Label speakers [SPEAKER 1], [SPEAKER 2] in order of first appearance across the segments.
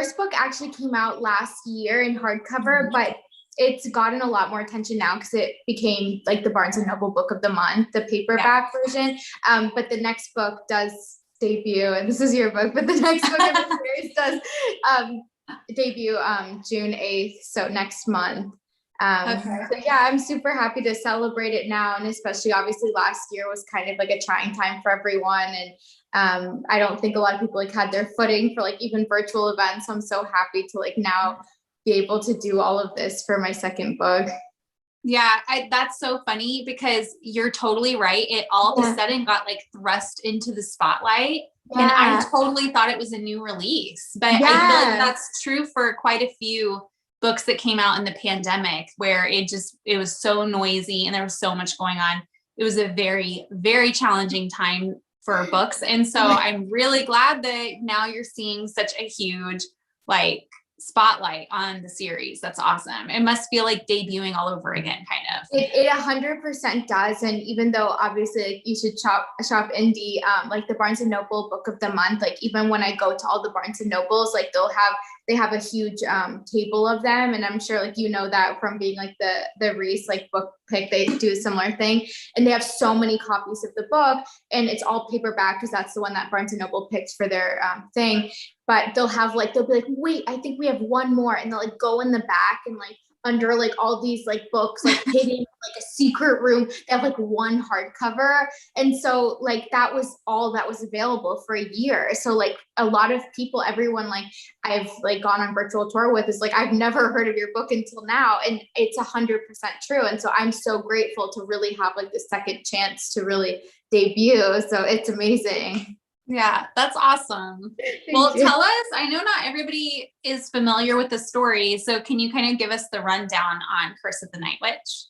[SPEAKER 1] first book actually came out last year in hardcover, but it's gotten a lot more attention now because it became like the Barnes and Noble book of the month, the paperback version. But the next book does debut, and this is your book, but the next book in the series does debut June 8th, so next month. So yeah, I'm super happy to celebrate it now, and especially obviously last year was kind of like a trying time for everyone, and I don't think a lot of people like had their footing for like even virtual events. So I'm so happy to like now be able to do all of this for my second book.
[SPEAKER 2] Yeah, that's so funny because you're totally right. It all of a sudden got like thrust into the spotlight. And I totally thought it was a new release, but I feel like that's true for quite a few books that came out in the pandemic where it was so noisy and there was so much going on. It was a very, very challenging time for books. And so I'm really glad that now you're seeing such a huge like spotlight on the series. That's awesome. It must feel like debuting all over again, kind of.
[SPEAKER 1] It 100% does. And even though obviously like, you should shop indie, like the Barnes and Noble book of the month, like even when I go to all the Barnes and Nobles, like they have a huge table of them. And I'm sure like, you know, that from being like the Reese like book pick, they do a similar thing. And they have so many copies of the book and it's all paperback because that's the one that Barnes and Noble picked for their thing. But they'll be like, wait, I think we have one more. And they'll like go in the back and like under like all these like books, like hidden like a secret room. They have like one hardcover. And so like that was all that was available for a year. So like a lot of people, everyone like I've like gone on virtual tour with is like, I've never heard of your book until now. And it's 100% true. And so I'm so grateful to really have like the second chance to really debut. So it's amazing.
[SPEAKER 2] Yeah, that's awesome. Well, tell us, I know not everybody is familiar with the story, so can you kind of give us the rundown on Curse of the Night Witch?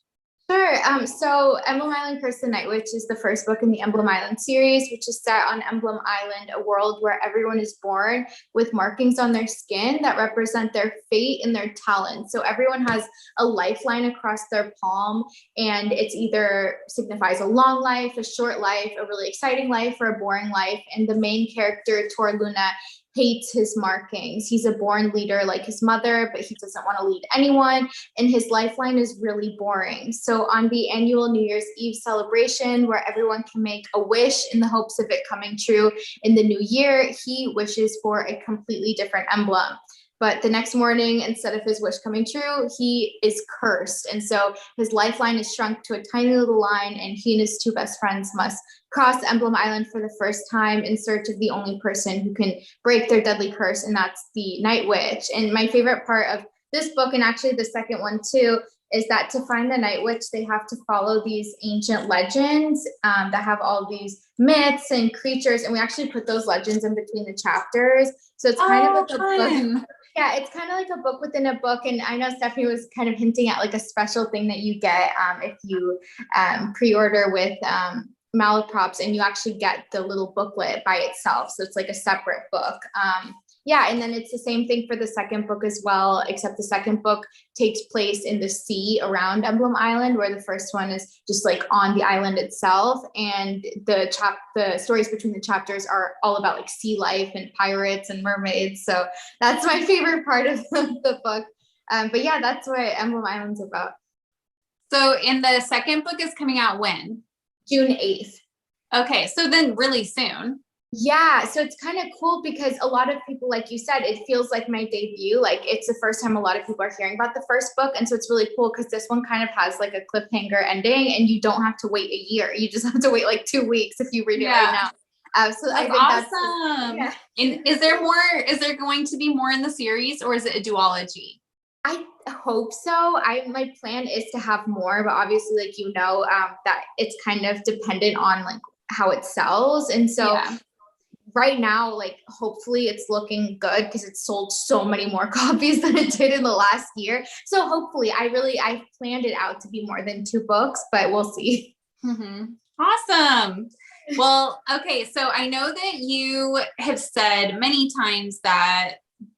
[SPEAKER 1] Sure. So Emblem Island Curse of the Night Witch is the first book in the Emblem Island series, which is set on Emblem Island, a world where everyone is born with markings on their skin that represent their fate and their talent. So everyone has a lifeline across their palm, and it's either signifies a long life, a short life, a really exciting life, or a boring life. And the main character, Tor Luna, hates his markings. He's a born leader like his mother, but he doesn't want to lead anyone, and his lifeline is really boring. So on the annual New Year's Eve celebration, where everyone can make a wish in the hopes of it coming true in the new year, he wishes for a completely different emblem. But the next morning, instead of his wish coming true, he is cursed. And so his lifeline is shrunk to a tiny little line, and he and his two best friends must cross Emblem Island for the first time in search of the only person who can break their deadly curse, and that's the Night Witch. And my favorite part of this book, and actually the second one too, is that to find the Night Witch, they have to follow these ancient legends that have all these myths and creatures, and we actually put those legends in between the chapters. So it's kind of like a book. Yeah, it's kind of like a book within a book. And I know Stephanie was kind of hinting at like a special thing that you get if you pre-order with Malaprops, and you actually get the little booklet by itself. So it's like a separate book. Yeah, and then it's the same thing for the second book as well, except the second book takes place in the sea around Emblem Island, where the first one is just like on the island itself. And the stories between the chapters are all about like sea life and pirates and mermaids. So that's my favorite part of the book. But yeah, that's what Emblem Island's about.
[SPEAKER 2] So in the second book is coming out when?
[SPEAKER 1] June 8th.
[SPEAKER 2] Okay, so then really soon.
[SPEAKER 1] Yeah, so it's kind of cool because a lot of people, like you said, it feels like my debut. Like it's the first time a lot of people are hearing about the first book. And so it's really cool because this one kind of has like a cliffhanger ending, and you don't have to wait a year. You just have to wait like 2 weeks if you read it right now. So
[SPEAKER 2] that's awesome. Yeah. And is there going to be more in the series, or is it a duology?
[SPEAKER 1] I hope so. My plan is to have more, but obviously, like, you know, that it's kind of dependent on like how it sells. And so right now, like, hopefully it's looking good because it's sold so many more copies than it did in the last year. So hopefully I planned it out to be more than 2 books, but we'll see.
[SPEAKER 2] Mm-hmm. Awesome. Well, okay. So I know that you have said many times that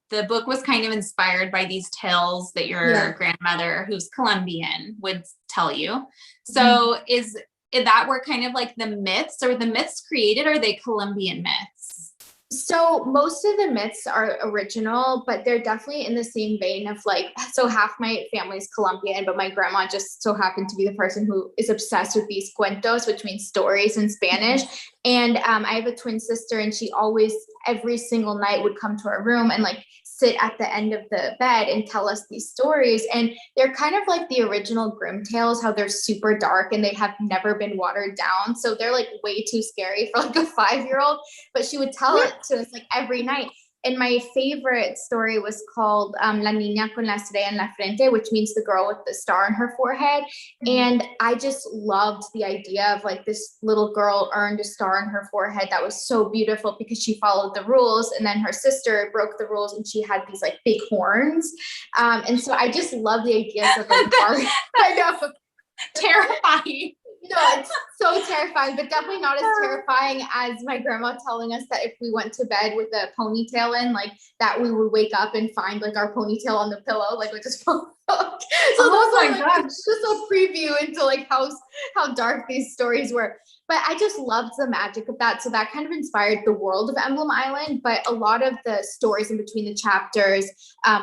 [SPEAKER 2] the book was kind of inspired by these tales that your grandmother, who's Colombian, would tell you. So is that where kind of like the myths created? Are they Colombian myths?
[SPEAKER 1] So most of the myths are original, but they're definitely in the same vein of like, so half my family is Colombian, but my grandma just so happened to be the person who is obsessed with these cuentos, which means stories in Spanish. And I have a twin sister, and she always, every single night would come to our room and like sit at the end of the bed and tell us these stories. And they're kind of like the original Grimm tales, how they're super dark and they have never been watered down. So they're like way too scary for like a 5-year-old, but she would tell it to us like every night. And my favorite story was called La Niña con la estrella en la frente, which means the girl with the star on her forehead. And I just loved the idea of like this little girl earned a star on her forehead that was so beautiful because she followed the rules. And then her sister broke the rules and she had these like big horns. And so I just love the ideas of like I know.
[SPEAKER 2] Terrifying.
[SPEAKER 1] No, it's so terrifying, but definitely not as terrifying as my grandma telling us that if we went to bed with a ponytail in, like that we would wake up and find like our ponytail on the pillow, like we just so
[SPEAKER 2] oh my gosh,
[SPEAKER 1] just a preview into like how dark these stories were. But I just loved the magic of that. So that kind of inspired the world of Emblem Island. But a lot of the stories in between the chapters,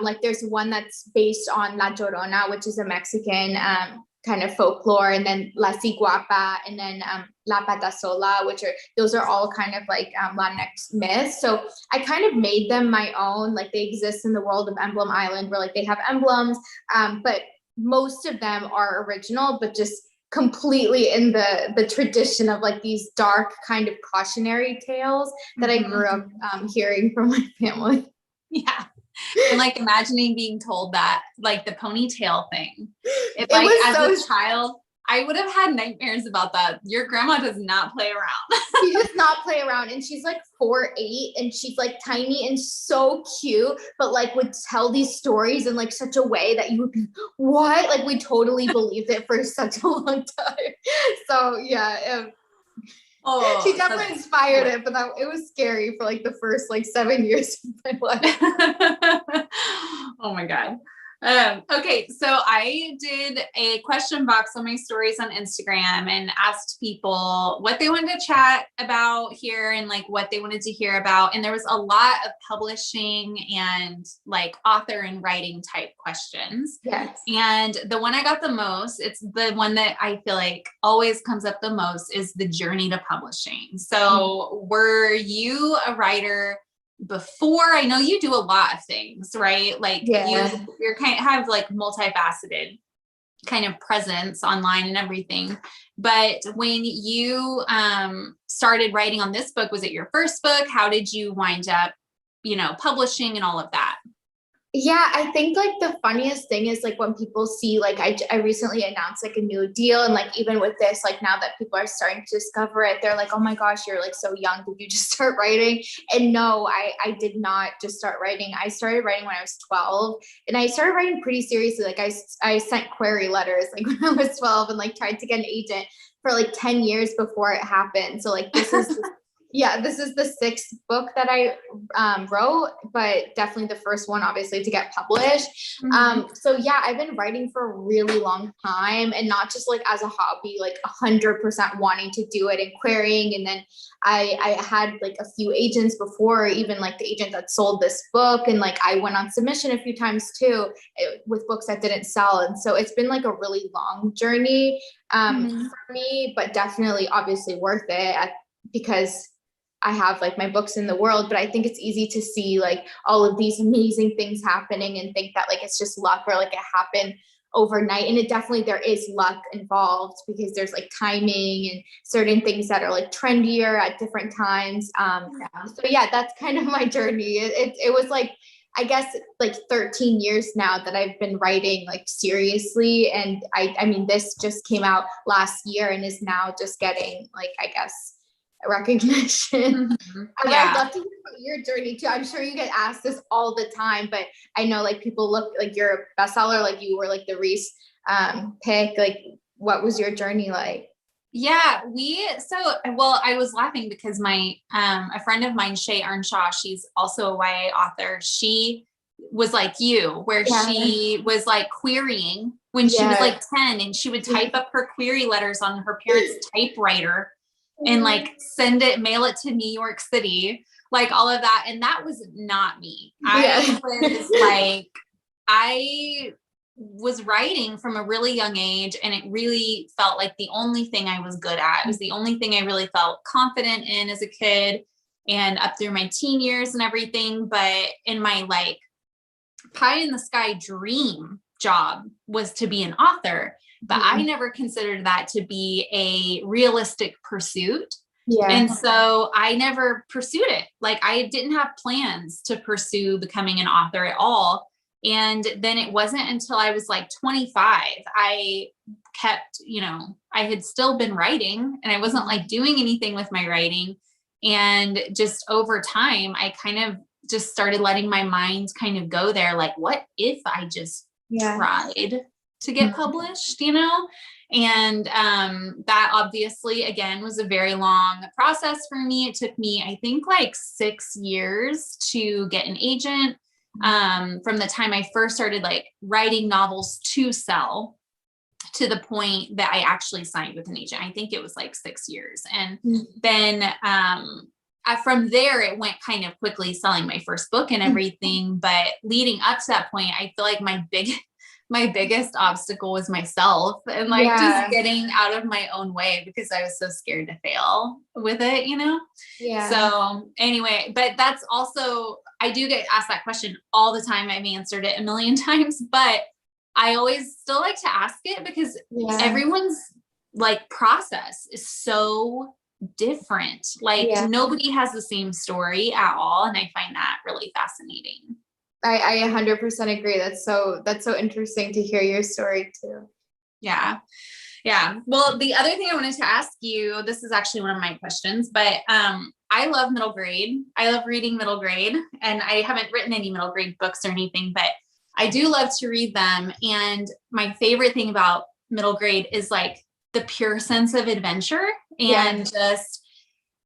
[SPEAKER 1] like there's one that's based on La Llorona, which is a Mexican kind of folklore, and then La Ciguapa, and then La Pata Sola, those are all kind of like Latinx myths. So I kind of made them my own. Like they exist in the world of Emblem Island, where like they have emblems, but most of them are original, but just completely in the tradition of like these dark kind of cautionary tales that I grew up hearing from my family.
[SPEAKER 2] Yeah. And like imagining being told that, like the ponytail thing. If like as a child, I would have had nightmares about that. Your grandma does not play around.
[SPEAKER 1] She does not play around. And she's like 4'8", and she's like tiny and so cute, but like would tell these stories in like such a way that you would be, what? Like we totally believed it for such a long time. So yeah. She definitely inspired it, but it was scary for like the first like 7 years of my life.
[SPEAKER 2] Oh my God. Okay. So I did a question box on my stories on Instagram and asked people what they wanted to chat about here and like what they wanted to hear about. And there was a lot of publishing and like author and writing type questions.
[SPEAKER 1] Yes.
[SPEAKER 2] And the one I got the most, it's the one that I feel like always comes up the most, is the journey to publishing. So were you a writer before? I know you do a lot of things, right? Like you're kind of have like multifaceted kind of presence online and everything. But when you started writing on this book, was it your first book? How did you wind up, publishing and all of that?
[SPEAKER 1] Yeah, I think like the funniest thing is like when people see, like I recently announced like a new deal, and like even with this, like now that people are starting to discover it, they're like, oh my gosh, you're like so young. Did you just start writing? And no, I did not just start writing. I started writing when I was 12, and I started writing pretty seriously. Like I sent query letters like when I was 12 and like tried to get an agent for like 10 years before it happened. So like this is this is the 6th book that I wrote, but definitely the first one, obviously, to get published. So yeah, I've been writing for a really long time, and not just like as a hobby, like 100% wanting to do it and querying. And then I had like a few agents before, even like the agent that sold this book. And like I went on submission a few times too with books that didn't sell. And so it's been like a really long journey for me, but definitely obviously worth it because I have like my books in the world. But I think it's easy to see like all of these amazing things happening and think that like it's just luck or like it happened overnight. And it definitely, there is luck involved because there's like timing and certain things that are like trendier at different times. So yeah, that's kind of my journey. It was like, I guess like 13 years now that I've been writing like seriously. And I mean, this just came out last year and is now just getting like, I guess, recognition. I'd love to hear about your journey too. I'm sure you get asked this all the time, but I know like people look like you're a bestseller, like you were like the Reese pick. Like, what was your journey like?
[SPEAKER 2] Yeah, I was laughing because my a friend of mine, Shay Earnshaw, she's also a YA author. She was like you, where she was like querying when she was like 10, and she would type up her query letters on her parents' typewriter and like mail it to New York City like all of that. And that was not me. I was like, I was writing from a really young age, and it really felt like the only thing I was good at. It was the only thing I really felt confident in as a kid and up through my teen years and everything. But in my like pie in the sky dream job was to be an author, but I never considered that to be a realistic pursuit. And so I never pursued it. Like I didn't have plans to pursue becoming an author at all. And then it wasn't until I was like 25, I kept, I had still been writing, and I wasn't like doing anything with my writing. And just over time, I kind of just started letting my mind kind of go there. Like, what if I just tried to get published, And that obviously, again, was a very long process for me. It took me, I think, like 6 years to get an agent. From the time I first started like writing novels to sell to the point that I actually signed with an agent. I think it was like 6 years. And then from there, it went kind of quickly, selling my first book and everything. But leading up to that point, I feel like my biggest obstacle was myself, and like just getting out of my own way, because I was so scared to fail with it, So anyway, but that's also, I do get asked that question all the time. I've answered it a million times, but I always still like to ask it, because everyone's like process is so different. Like nobody has the same story at all. And I find that really fascinating.
[SPEAKER 1] I 100% agree. That's so interesting to hear your story too.
[SPEAKER 2] Yeah. Well, the other thing I wanted to ask you, this is actually one of my questions, but I love middle grade. I love reading middle grade, and I haven't written any middle grade books or anything, but I do love to read them. And my favorite thing about middle grade is like the pure sense of adventure and just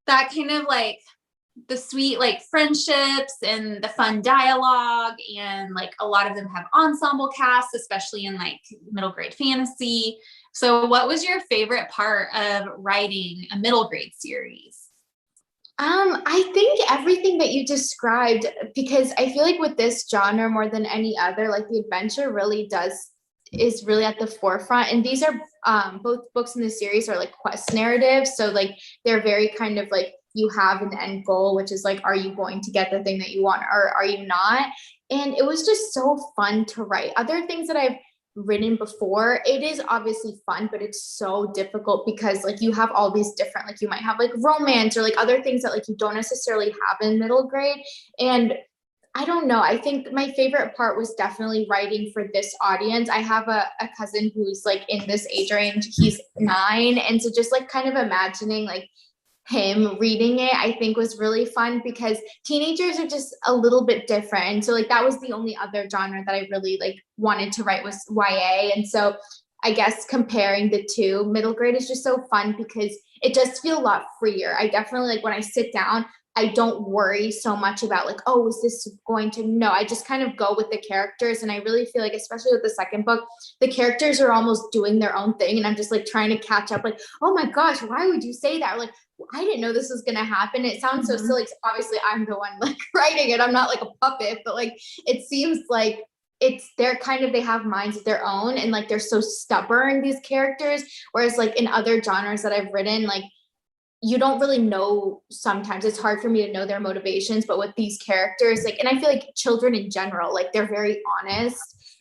[SPEAKER 2] that kind of like the sweet like friendships and the fun dialogue, and like a lot of them have ensemble casts, especially in like middle grade fantasy. So what was your favorite part of writing a middle grade series?
[SPEAKER 1] I think everything that you described, because I feel like with this genre more than any other, like the adventure really is really at the forefront. And these are both books in the series are like quest narratives. So like they're very kind of like, you have an end goal, which is like, are you going to get the thing that you want, or are you not? And it was just so fun to write. Other things that I've written before, it is obviously fun, but it's so difficult because like you have all these different, like you might have like romance or like other things that like you don't necessarily have in middle grade. And I don't know. I think my favorite part was definitely writing for this audience. I have a cousin who's like in this age range. He's 9. And so just like kind of imagining like him reading it, I think was really fun, because teenagers are just a little bit different. And so like that was the only other genre that I really like wanted to write was YA. And so I guess comparing the two, middle grade is just so fun because it does feel a lot freer. I definitely like when I sit down, I don't worry so much about like, oh, is this going to, no, I just kind of go with the characters. And I really feel like, especially with the second book, the characters are almost doing their own thing. And I'm just like trying to catch up, like, oh my gosh, why would you say that? Or like, I didn't know this was going to happen. It sounds so silly. Obviously I'm the one like writing it. I'm not like a puppet, but like, it seems like they're kind of, they have minds of their own, and like, they're so stubborn, these characters. Whereas like in other genres that I've written, like, you don't really know, sometimes it's hard for me to know their motivations, but with these characters, like, and I feel like children in general, like they're very honest,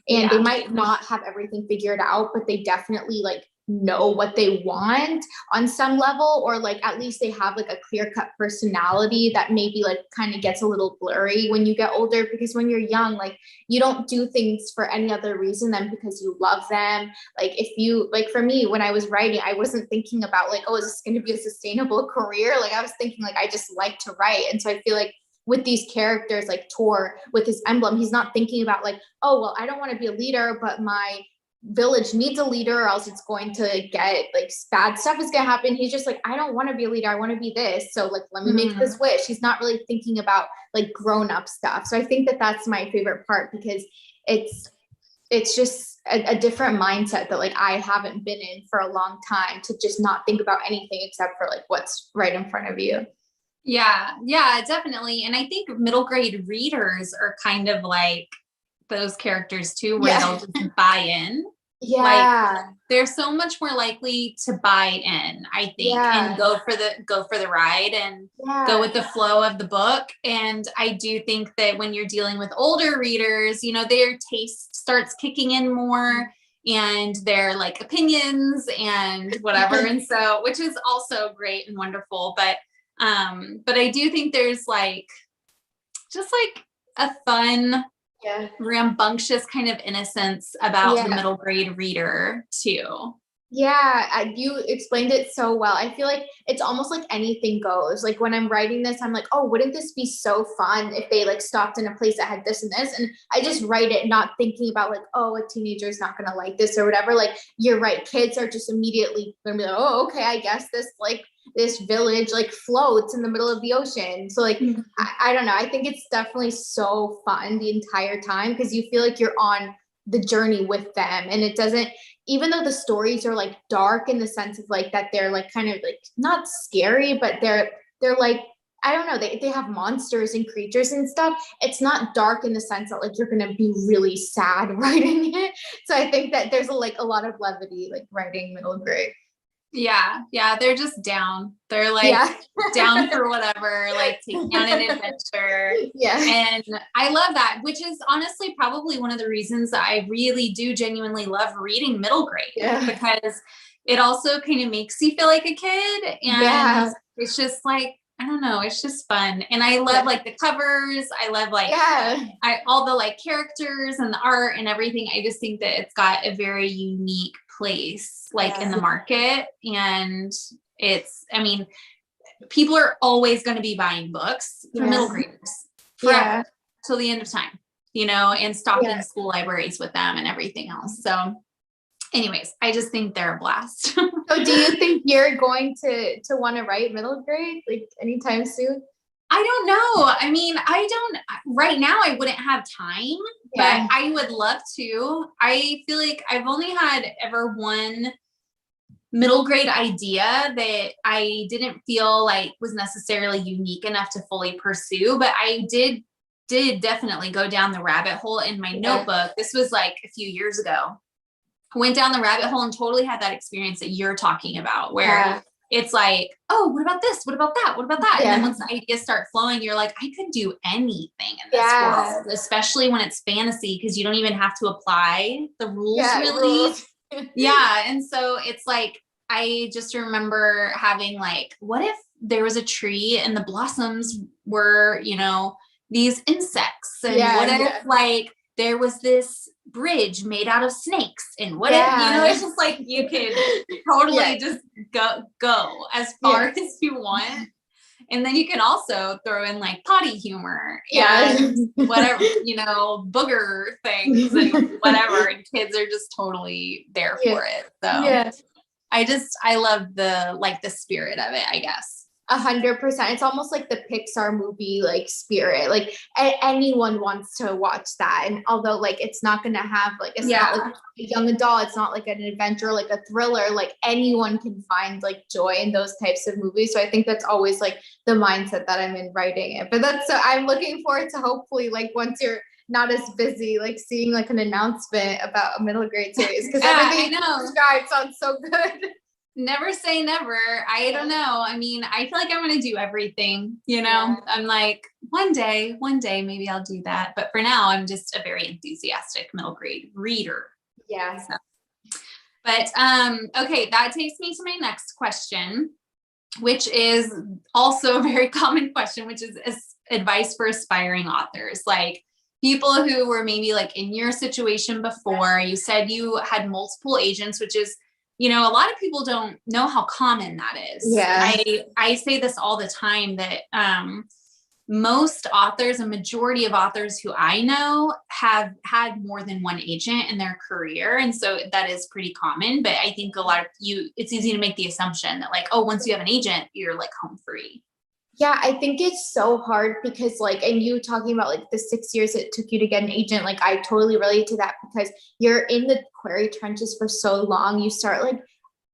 [SPEAKER 1] and they might not have everything figured out, but they definitely like know what they want on some level, or like at least they have like a clear-cut personality that maybe like kind of gets a little blurry when you get older, because when you're young, like you don't do things for any other reason than because you love them. Like if you, like for me, when I was writing, I wasn't thinking about like, oh, is this going to be a sustainable career? Like I was thinking like, I just like to write. And so I feel like with these characters, like Tor with his emblem, he's not thinking about like, oh, well, I don't want to be a leader, but my village needs a leader or else it's going to get like bad stuff is going to happen. He's just like, I don't want to be a leader. I want to be this. So like, let me make this wish. He's not really thinking about like grown up stuff. So I think that that's my favorite part, because it's just a different mindset that like I haven't been in for a long time, to just not think about anything except for like what's right in front of you.
[SPEAKER 2] Yeah, definitely. And I think middle grade readers are kind of like those characters too, where they'll just buy in. Like they're so much more likely to buy in, I think, and go for the ride and go with the flow of the book. And I do think that when you're dealing with older readers, you know, their taste starts kicking in more and their like opinions and whatever. And so, which is also great and wonderful. But I do think there's like just like a fun, rambunctious kind of innocence about the middle grade reader too.
[SPEAKER 1] Yeah, you explained it so well. I feel like it's almost like anything goes. Like when I'm writing this, I'm like, oh, wouldn't this be so fun if they like stopped in a place that had this and this? And I just write it, not thinking about like, oh, a teenager is not going to like this or whatever. Like you're right. Kids are just immediately going to be like, oh, okay, I guess this village like floats in the middle of the ocean. So like, I don't know. I think it's definitely so fun the entire time because you feel like you're on the journey with them. And it doesn't, even though the stories are like dark in the sense of like that they're like kind of like not scary, but they're like, I don't know, they have monsters and creatures and stuff. It's not dark in the sense that like you're gonna be really sad writing it. So I think that there's a lot of levity like writing middle grade.
[SPEAKER 2] Yeah, they're just down. They're like down for whatever, like taking on an adventure. And I love that, which is honestly probably one of the reasons that I really do genuinely love reading middle grade because it also kind of makes you feel like a kid. And it's just like, I don't know, it's just fun. And I love like the covers. I love like all the like characters and the art and everything. I just think that it's got a very unique place like in the market. And it's, I mean, people are always going to be buying books for middle graders forever till the end of time, you know, and stocking school libraries with them and everything else. So anyways, I just think they're a blast.
[SPEAKER 1] So do you think you're going to want to write middle grade like anytime soon?
[SPEAKER 2] I don't know. I mean, right now I wouldn't have time, but I would love to. I feel like I've only had ever one middle grade idea that I didn't feel like was necessarily unique enough to fully pursue, but I did definitely go down the rabbit hole in my notebook. This was like a few years ago. I went down the rabbit hole and totally had that experience that you're talking about where it's like, oh, what about this? What about that? What about that? And then once the ideas start flowing, you're like, I could do anything in this world, especially when it's fantasy, because you don't even have to apply the rules really. And so it's like, I just remember having like, what if there was a tree and the blossoms were, you know, these insects? And what if like there was this bridge made out of snakes? And what if, you know, it's just like you could totally just go as far as you want. And then you can also throw in like potty humor and whatever, you know, booger things and whatever. And kids are just totally there for it. So I love the spirit of it, I guess.
[SPEAKER 1] 100%. It's almost like the Pixar movie, like spirit, like anyone wants to watch that. And although like, it's not going to have like, it's not like a young adult, it's not like an adventure, like a thriller, like anyone can find like joy in those types of movies. So I think that's always like the mindset that I'm in writing it, but so I'm looking forward to hopefully like once you're not as busy, like seeing like an announcement about a middle grade series. Cause everything you described sounds so good.
[SPEAKER 2] Never say never. I don't know. I mean, I feel like I'm going to do everything, you know, I'm like, one day, maybe I'll do that. But for now, I'm just a very enthusiastic middle grade reader. So. But, okay. That takes me to my next question, which is also a very common question, which is advice for aspiring authors. Like people who were maybe like in your situation before. You said you had multiple agents, which is, you know, a lot of people don't know how common that is. I say this all the time that most authors, a majority of authors who I know have had more than one agent in their career. And so that is pretty common, but I think it's easy to make the assumption that like, oh, once you have an agent, you're like home free.
[SPEAKER 1] Yeah, I think it's so hard because like, and you talking about like the 6 years it took you to get an agent, like I totally relate to that because you're in the query trenches for so long. You start like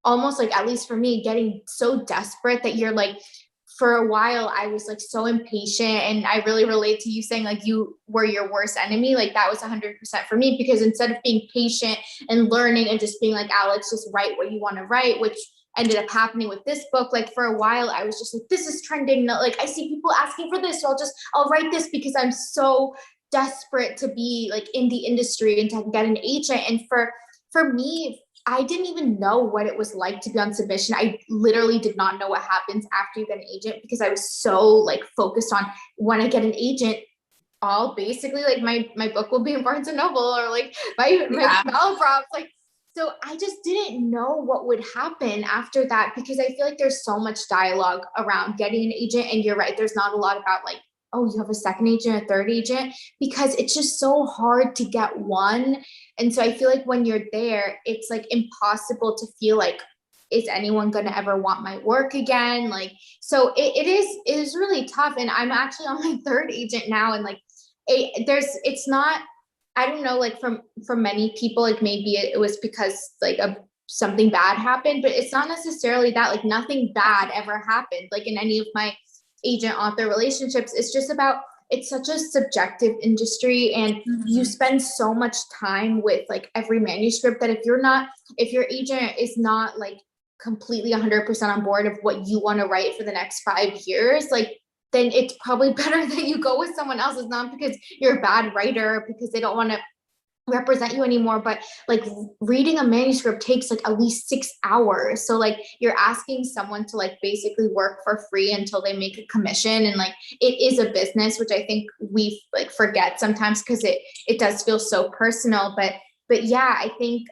[SPEAKER 1] almost like, at least for me, getting so desperate that you're like for a while I was like so impatient, and I really relate to you saying like you were your worst enemy. Like that was 100% for me, because instead of being patient and learning and just being like, Alex, just write what you want to write, which ended up happening with this book. Like for a while I was just like, this is trending. Like I see people asking for this, so I'll write this, because I'm so desperate to be like in the industry and to get an agent. And for me, I didn't even know what it was like to be on submission. I literally did not know what happens after you get an agent, because I was so like focused on when I get an agent, all basically like my book will be in Barnes and Noble, or like my Malaprops. Like, so I just didn't know what would happen after that, because I feel like there's so much dialogue around getting an agent. And you're right, there's not a lot about like, oh, you have a second agent, a third agent, because it's just so hard to get one. And so I feel like when you're there, it's like impossible to feel like, is anyone going to ever want my work again? Like, so it is really tough. And I'm actually on my third agent now. And like, it's not, I don't know, like for many people, like maybe it was because like something bad happened, but it's not necessarily that. Like nothing bad ever happened, like in any of my agent author relationships. It's just about, it's such a subjective industry, and you spend so much time with like every manuscript that if your agent is not like completely 100% on board of what you want to write for the next 5 years, like then it's probably better that you go with someone else. It's not because you're a bad writer, because they don't want to represent you anymore, but like reading a manuscript takes like at least 6 hours. So like you're asking someone to like basically work for free until they make a commission. And like it is a business, which I think we like forget sometimes, because it does feel so personal. But yeah, I think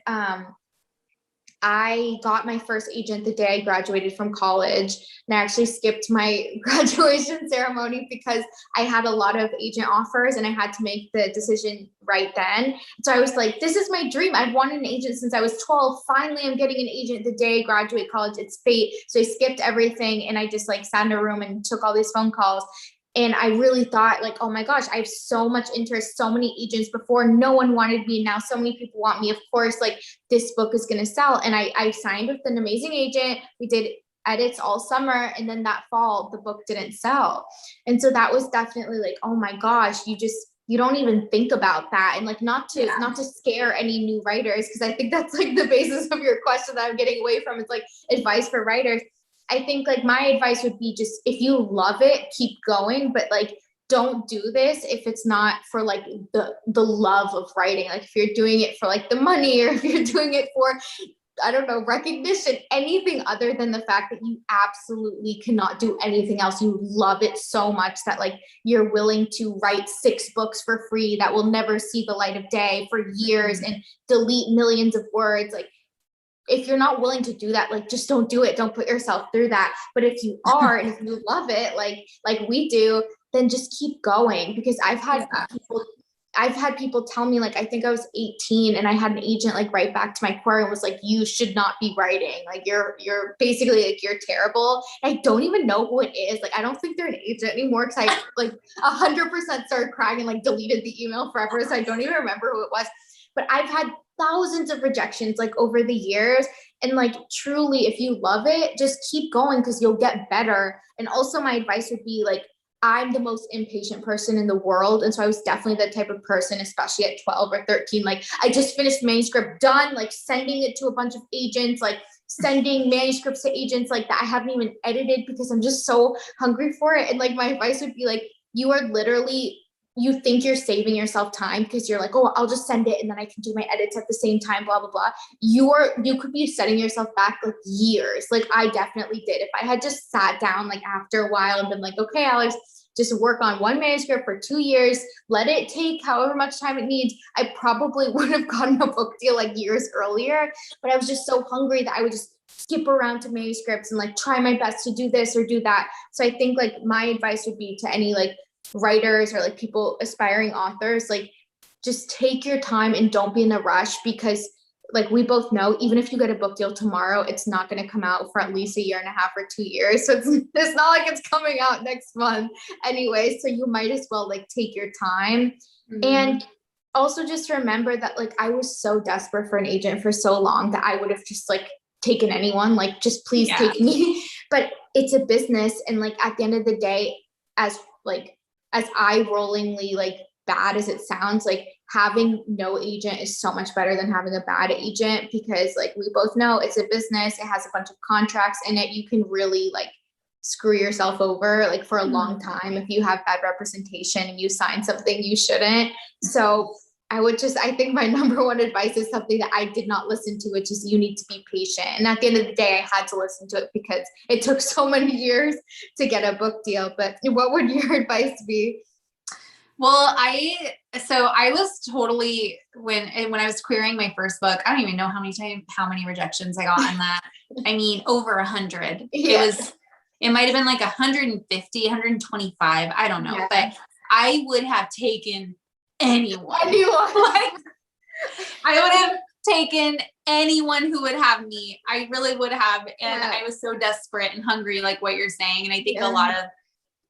[SPEAKER 1] I got my first agent the day I graduated from college, and I actually skipped my graduation ceremony because I had a lot of agent offers and I had to make the decision right then. So I was like, this is my dream. I've wanted an agent since I was 12. Finally, I'm getting an agent the day I graduate college. It's fate. So I skipped everything and I just like sat in a room and took all these phone calls. And I really thought like, oh my gosh, I have so much interest, so many agents before. No one wanted me. Now so many people want me. Of course, like this book is going to sell. And I signed with an amazing agent. We did edits all summer. And then that fall, the book didn't sell. And so that was definitely like, oh my gosh, you don't even think about that. And like, not to scare any new writers, because I think that's like the basis of your question that I'm getting away from. It's like advice for writers. I think like my advice would be just, if you love it, keep going, but like, don't do this if it's not for like the love of writing. Like if you're doing it for like the money, or if you're doing it for, I don't know, recognition, anything other than the fact that you absolutely cannot do anything else. You love it so much that like you're willing to write 6 books for free that will never see the light of day for years and delete millions of words. Like, if you're not willing to do that, like just don't do it. Don't put yourself through that. But if you are, and if you love it, like we do, then just keep going. Because I've had people tell me, like, I think I was 18 and I had an agent like write back to my query and was like, you should not be writing. Like you're basically like, you're terrible. And I don't even know who it is. Like, I don't think they're an agent anymore, because I like 100% started crying and like deleted the email forever. So I don't even remember who it was. But I've had thousands of rejections like over the years. And like, truly, if you love it, just keep going, because you'll get better. And also my advice would be like, I'm the most impatient person in the world. And so I was definitely the type of person, especially at 12 or 13, like I just finished manuscript done, like sending it to a bunch of agents, like sending manuscripts to agents like that I haven't even edited, because I'm just so hungry for it. And like, my advice would be like, you are literally, you think you're saving yourself time because you're like, oh, I'll just send it and then I can do my edits at the same time, blah, blah, blah. You could be setting yourself back like years. Like I definitely did. If I had just sat down like after a while and been like, okay, Alex, just work on one manuscript for 2 years, let it take however much time it needs, I probably would have gotten a book deal like years earlier. But I was just so hungry that I would just skip around to manuscripts and like try my best to do this or do that. So I think like my advice would be to any like writers or like people, aspiring authors, like just take your time and don't be in a rush, because like we both know, even if you get a book deal tomorrow, it's not going to come out for at least 1.5 years or 2 years. So it's not like it's coming out next month anyway. So you might as well like take your time. And also just remember that like I was so desperate for an agent for so long that I would have just like taken anyone, like just please take me. But it's a business. And like, at the end of the day, as eye-rollingly like bad as it sounds, like having no agent is so much better than having a bad agent, because like we both know it's a business, it has a bunch of contracts in it, you can really like screw yourself over like for a long time if you have bad representation and you sign something you shouldn't. So I think my number one advice is something that I did not listen to, which is you need to be patient. And at the end of the day, I had to listen to it because it took so many years to get a book deal. But what would your advice be?
[SPEAKER 2] Well, I was totally, when I was querying my first book, I don't even know how many rejections I got on that. I mean, over 100. Yeah. It might've been like 150, 125. I don't know, yeah. But I would have taken anyone. Like, I would have taken anyone who would have me. I really would have. And I was so desperate and hungry, like what you're saying. And I think a lot of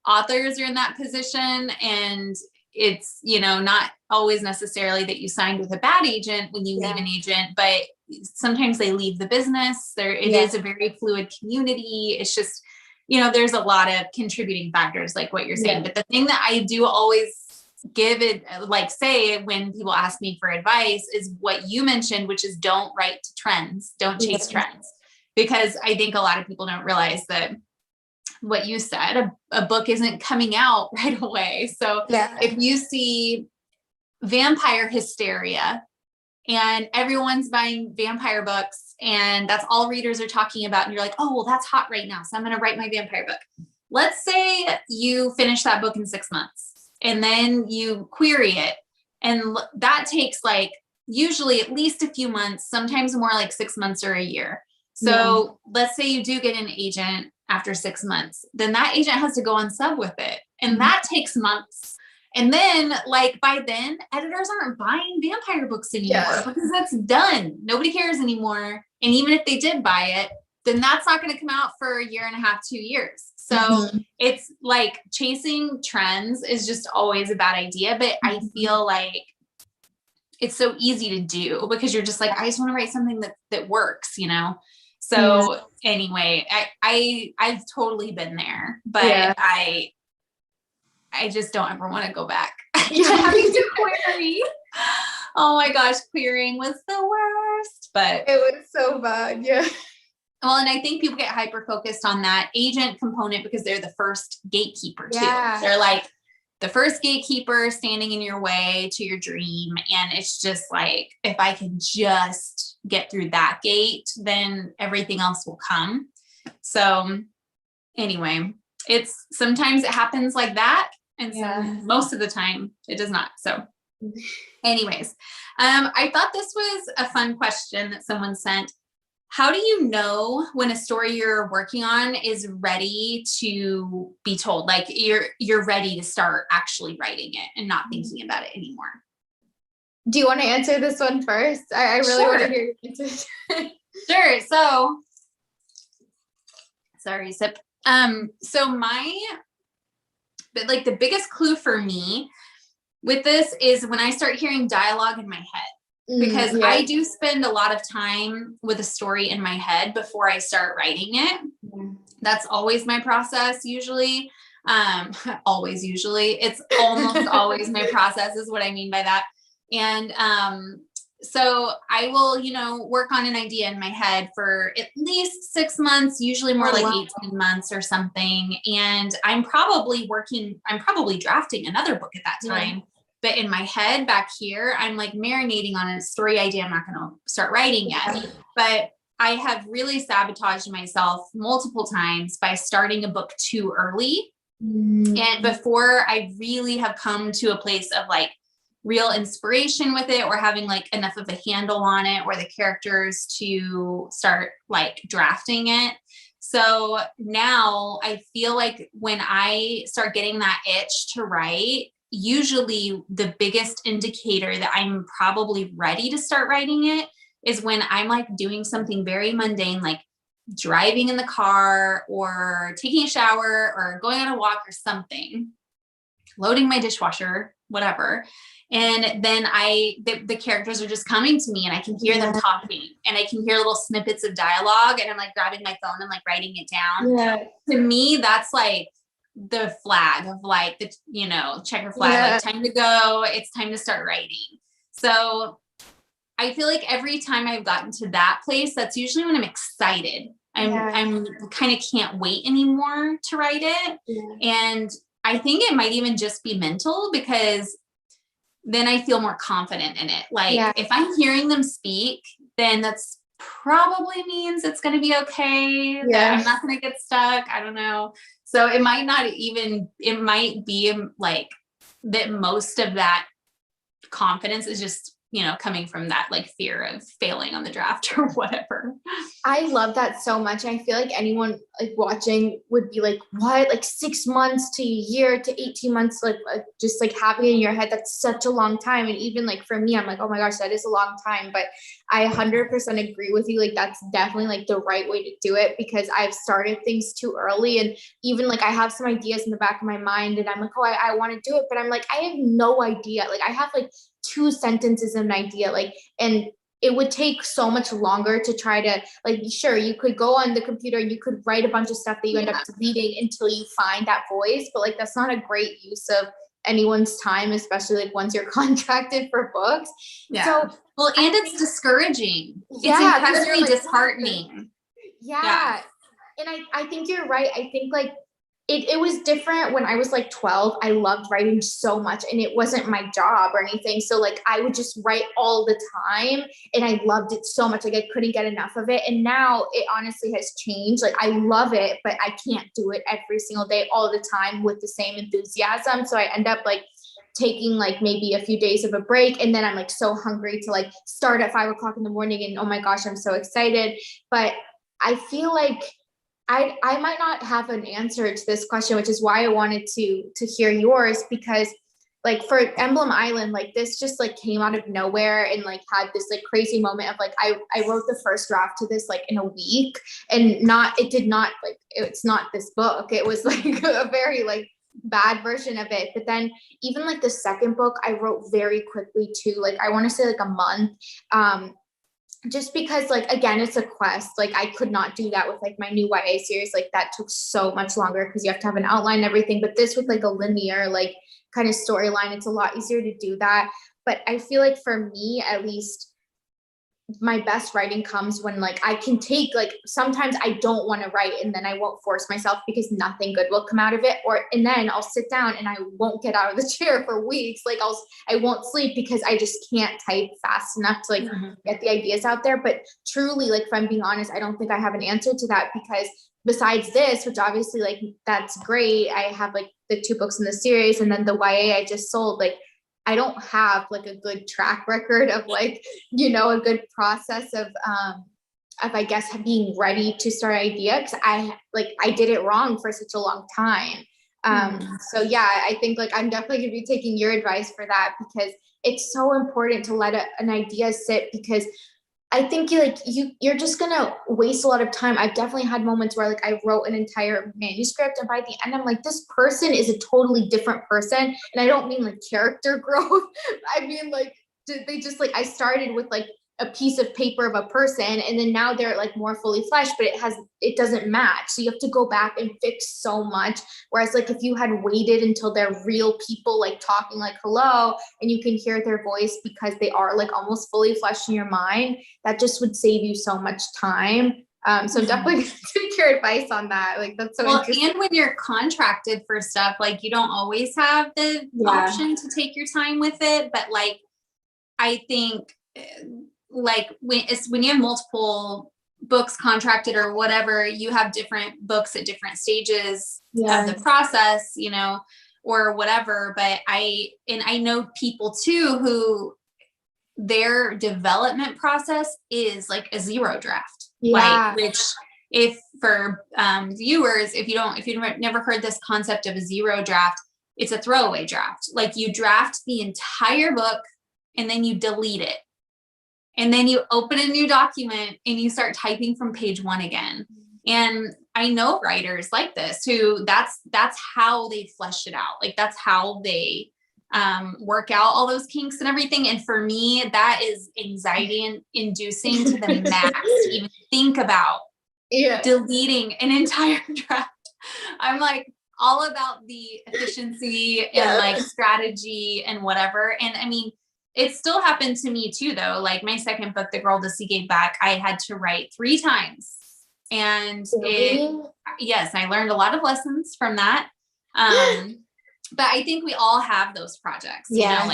[SPEAKER 2] authors are in that position, and it's, not always necessarily that you signed with a bad agent when you leave an agent, but sometimes they leave the business. It is a very fluid community. It's just, there's a lot of contributing factors like what you're saying. But the thing that I do always give it, like say, when people ask me for advice is what you mentioned, which is don't write to trends, don't chase trends, because I think a lot of people don't realize that what you said, a book isn't coming out right away. So if you see vampire hysteria and everyone's buying vampire books and that's all readers are talking about, and you're like, oh, well, that's hot right now, so I'm going to write my vampire book. Let's say you finish that book in 6 months and then you query it. And that takes like usually at least a few months, sometimes more like 6 months or a year. So let's say you do get an agent after 6 months, then that agent has to go on sub with it. And that takes months. And then like by then editors aren't buying vampire books anymore because that's done. Nobody cares anymore. And even if they did buy it, then that's not going to come out for a year and a half, 2 years. So it's like chasing trends is just always a bad idea. But I feel like it's so easy to do because you're just like, I just want to write something that works, So anyway, I've totally been there, but I just don't ever want to go back to having to query. Oh my gosh, querying was the worst, but
[SPEAKER 1] it was so bad. Yeah.
[SPEAKER 2] Well, and I think people get hyper focused on that agent component because they're the first gatekeeper too. They're like the first gatekeeper standing in your way to your dream. And it's just like, if I can just get through that gate, then everything else will come. So anyway, sometimes it happens like that. And most of the time it does not. So anyways, I thought this was a fun question that someone sent. How do you know when a story you're working on is ready to be told? Like you're ready to start actually writing it and not thinking about it anymore?
[SPEAKER 1] Do you want to answer this one first? I really want to hear your answer.
[SPEAKER 2] Sure. So, sorry, sip. So the biggest clue for me with this is when I start hearing dialogue in my head. Because I do spend a lot of time with a story in my head before I start writing it. That's always my process usually. It's almost always my process is what I mean by that. And so I will, work on an idea in my head for at least 6 months, usually more 18 months or something. And I'm probably drafting another book at that time. But in my head back here, I'm like marinating on a story idea I'm not going to start writing yet. But I have really sabotaged myself multiple times by starting a book too early. And before I really have come to a place of like real inspiration with it or having like enough of a handle on it or the characters to start like drafting it. So now I feel like when I start getting that itch to write, usually the biggest indicator that I'm probably ready to start writing it is when I'm like doing something very mundane, like driving in the car or taking a shower or going on a walk or something, loading my dishwasher, whatever. And then the characters are just coming to me and I can hear them talking and I can hear little snippets of dialogue and I'm like grabbing my phone and like writing it down.
[SPEAKER 1] Yeah.
[SPEAKER 2] To me, that's like the flag of like the, you know, checker flag, like time to go. It's time to start writing. So I feel like every time I've gotten to that place, that's usually when I'm excited. I'm kind of can't wait anymore to write it. And I think it might even just be mental because then I feel more confident in it. Like if I'm hearing them speak, then that's probably means it's going to be okay. That I'm not going to get stuck. I don't know. So it might be like that most of that confidence is just, you know, coming from that like fear of failing on the draft or whatever.
[SPEAKER 1] I love that so much. I feel like anyone like watching would be like, what, like 6 months to a year to 18 months, like just like having it in your head, that's such a long time. And even like for me, I'm like, oh my gosh, that is a long time. But I 100% agree with you. Like that's definitely like the right way to do it because I've started things too early. And even like I have some ideas in the back of my mind and I'm like, oh, I want to do it. But I'm like, I have no idea. Like I have like 2 sentences of an idea, like, and it would take so much longer to try to like, sure, you could go on the computer and you could write a bunch of stuff that you end up deleting until you find that voice. But like, that's not a great use of anyone's time, especially like once you're contracted for books. So,
[SPEAKER 2] well, and it's discouraging. It's incredibly disheartening.
[SPEAKER 1] And I think you're right. I think like, it was different when I was like 12. I loved writing so much and it wasn't my job or anything. So like I would just write all the time and I loved it so much. Like I couldn't get enough of it. And now it honestly has changed. Like I love it, but I can't do it every single day, all the time with the same enthusiasm. So I end up like taking like maybe a few days of a break. And then I'm like so hungry to like start at 5 o'clock in the morning. And oh my gosh, I'm so excited. But I feel like I might not have an answer to this question, which is why I wanted to hear yours, because like for Emblem Island, like this just like came out of nowhere and like had this like crazy moment of like, I wrote the first draft to this like in a week and it's not this book. It was like a very like bad version of it. But then even like the second book, I wrote very quickly too. Like I want to say like a month. Just because like, again, it's a quest. Like I could not do that with like my new YA series. Like that took so much longer because you have to have an outline and everything. But this with like a linear, like kind of storyline, it's a lot easier to do that. But I feel like for me, at least, my best writing comes when like I can take like, sometimes I don't want to write and then I won't force myself because nothing good will come out of it, and then I'll sit down and I won't get out of the chair for weeks. Like I won't sleep because I just can't type fast enough to like get the ideas out there. But truly, like if I'm being honest, I don't think I have an answer to that, because besides this, which obviously like that's great, I have like the 2 books in the series and then the YA I just sold, like I don't have like a good track record of like, you know, a good process of I guess being ready to start an idea, because I did it wrong for such a long time. So yeah, I think like I'm definitely gonna be taking your advice for that, because it's so important to let an idea sit, because I think you're just gonna waste a lot of time. I've definitely had moments where like I wrote an entire manuscript and by the end I'm like, this person is a totally different person. And I don't mean like character growth. I mean like they just like, I started with like a piece of paper of a person and then now they're like more fully fleshed, but it doesn't match. So you have to go back and fix so much. Whereas like if you had waited until they're real people like talking like hello and you can hear their voice because they are like almost fully fleshed in your mind, that just would save you so much time. So I'm definitely gonna take your advice on that. Like that's so interesting.
[SPEAKER 2] And when you're contracted for stuff, like you don't always have the option to take your time with it. But like, I think like when you have multiple books contracted or whatever, you have different books at different stages of the process, you know, or whatever. But I know people too who their development process is like a 0 draft. Like, which if for viewers, if you've never heard this concept of a 0 draft, it's a throwaway draft. Like you draft the entire book and then you delete it. And then you open a new document and you start typing from page 1 again. And I know writers like this who that's how they flesh it out. Like that's how they work out all those kinks and everything. And for me, that is anxiety inducing to the max to even think about deleting an entire draft. I'm like all about the efficiency and like strategy and whatever. And I mean, it still happened to me too, though. Like my second book, The Girl Dissy Gave Back, I had to write 3 times. And yes, I learned a lot of lessons from that. But I think we all have those projects, you know,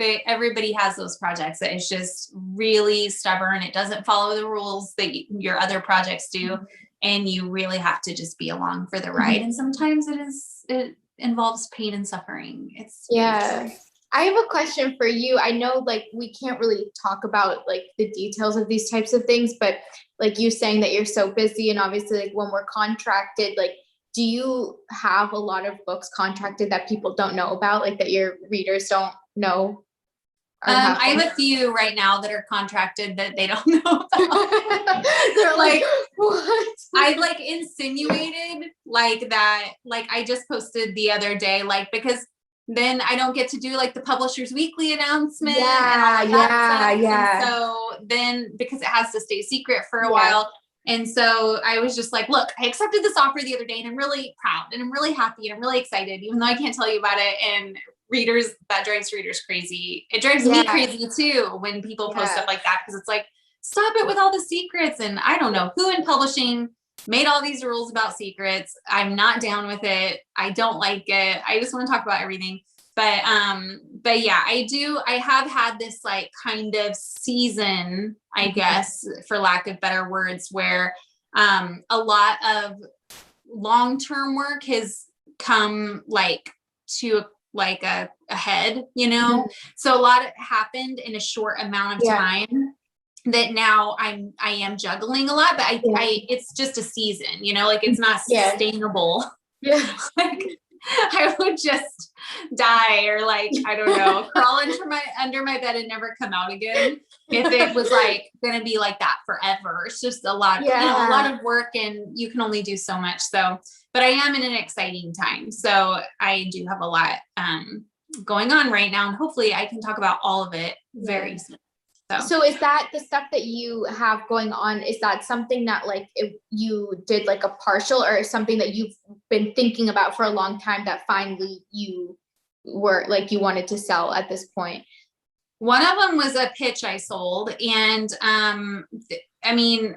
[SPEAKER 2] like everybody has those projects that is just really stubborn. It doesn't follow the rules that your other projects do. And you really have to just be along for the ride. And sometimes it involves pain and suffering.
[SPEAKER 1] I have a question for you. I know like we can't really talk about like the details of these types of things, but like you saying that you're so busy and obviously like when we're contracted, like, do you have a lot of books contracted that people don't know about, like that your readers don't know?
[SPEAKER 2] I have a few right now that are contracted that they don't know about.
[SPEAKER 1] They're like, what?
[SPEAKER 2] I like insinuated like that, like I just posted the other day, like, because then I don't get to do like the Publishers Weekly announcement. And so then because it has to stay secret for a while. And so I was just like, look, I accepted this offer the other day and I'm really proud and I'm really happy and I'm really excited, even though I can't tell you about it. And that drives readers crazy. It drives me crazy too when people post stuff like that, because it's like, stop it with all the secrets. And I don't know who in publishing made all these rules about secrets. I'm not down with it. I don't like it. I just want to talk about everything. But yeah, I have had this like kind of season, I guess, for lack of better words, where a lot of long-term work has come like to like a head, you know? So a lot happened in a short amount of time that now I am juggling a lot, but it's just a season, you know, like it's not sustainable. Like I would just die or like, I don't know, crawl under my bed and never come out again if it was like going to be like that forever. It's just a lot, you know, a lot of work and you can only do so much. So, but I am in an exciting time. So I do have a lot going on right now and hopefully I can talk about all of it very soon.
[SPEAKER 1] So is that the stuff that you have going on? Is that something that like if you did like a partial or something that you've been thinking about for a long time that finally you were like, you wanted to sell at this point?
[SPEAKER 2] One of them was a pitch I sold. And I mean,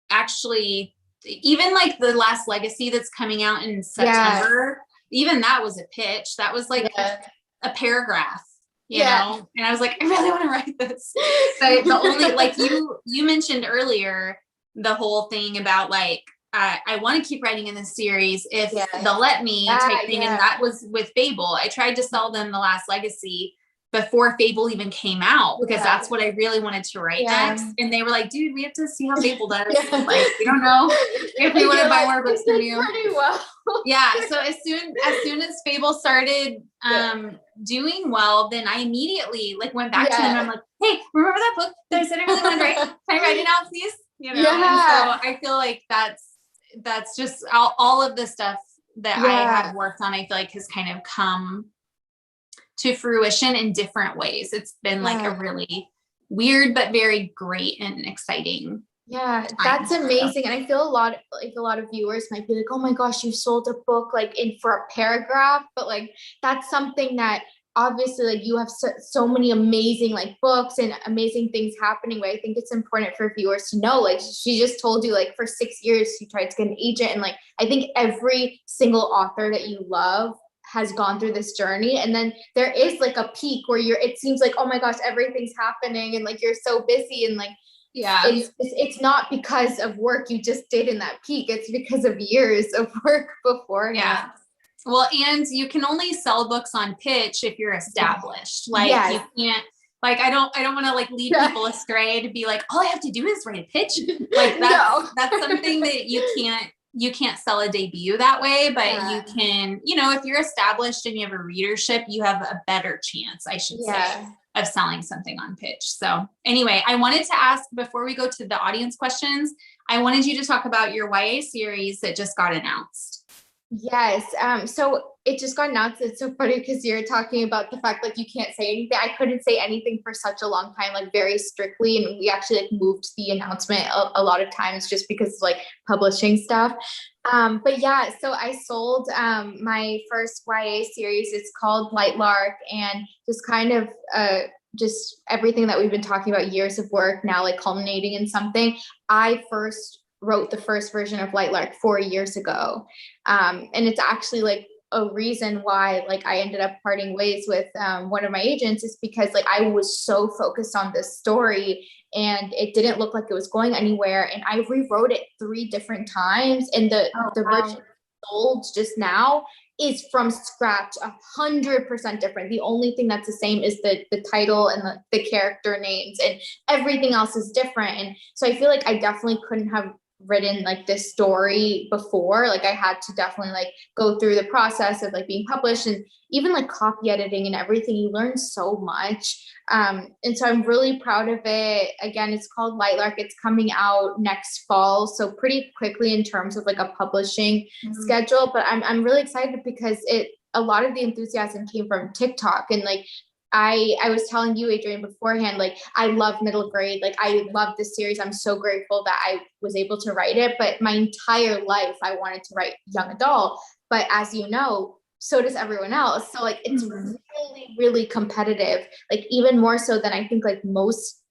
[SPEAKER 2] actually, even like the last legacy that's coming out in September, even that was a pitch. That was like a paragraph. You know, and I was like, I really want to write this. But the only, like you mentioned earlier, the whole thing about like, I want to keep writing in this series if they'll let me type thing. And that was with Fable. I tried to sell them the last legacy before Fable even came out because that's what I really wanted to write next. And they were like, dude, we have to see how Fable does. Like, we don't know if we want to buy more books from you.
[SPEAKER 1] Pretty well.
[SPEAKER 2] So as soon as Fable started doing well, then I immediately like went back to him and I'm like, hey, remember that book that I said I really wanted to write? Can I write it now, please? You know, and so I feel like that's just all of the stuff that I have worked on, I feel like has kind of come to fruition in different ways. It's been like a really weird, but very great and exciting.
[SPEAKER 1] That's amazing. And I feel a lot of viewers might be like, oh my gosh, you sold a book like for a paragraph, but like, that's something that obviously like you have so many amazing like books and amazing things happening. But I think it's important for viewers to know, like she just told you like for 6 years, she tried to get an agent. And like, I think every single author that you love has gone through this journey. And then there is like a peak where it seems like, oh my gosh, everything's happening. And like, you're so busy and like, it's not because of work you just did in that peak. It's because of years of work before.
[SPEAKER 2] Well, and you can only sell books on pitch if you're established. Like you can't, like, I don't want to like lead people astray to be like, all I have to do is write a pitch. Like that's something that you can't sell a debut that way, but you can, you know, if you're established and you have a readership, you have a better chance, I should say, of selling something on pitch. So anyway, I wanted to ask before we go to the audience questions, I wanted you to talk about your YA series that just got announced.
[SPEAKER 1] Yes. So it just got nuts. It's so funny because you're talking about the fact like you can't say anything. I couldn't say anything for such a long time, like very strictly. And we actually like moved the announcement a lot of times just because like publishing stuff. But yeah, so I sold my first YA series. It's called Light Lark, and just everything that we've been talking about, years of work now like culminating in something. I first wrote the first version of Light Lark 4 years ago. And it's actually like a reason why like I ended up parting ways with one of my agents, is because like I was so focused on this story and it didn't look like it was going anywhere. And I rewrote it 3 different times. And the version sold just now is from scratch, 100% different. The only thing that's the same is the title and the character names, and everything else is different. And so I feel like I definitely couldn't have written like this story before. Like I had to definitely like go through the process of like being published, and even like copy editing and everything. You learn so much. And so I'm really proud of it. Again, it's called Light Lark. It's coming out next fall, so pretty quickly in terms of like a publishing schedule. But I'm really excited because a lot of the enthusiasm came from TikTok. And like I was telling you, Adrienne, beforehand, like I love middle grade. Like I love this series. I'm so grateful that I was able to write it. But my entire life, I wanted to write young adult. But as you know, so does everyone else. So like it's really, really competitive. Like even more so than I think like most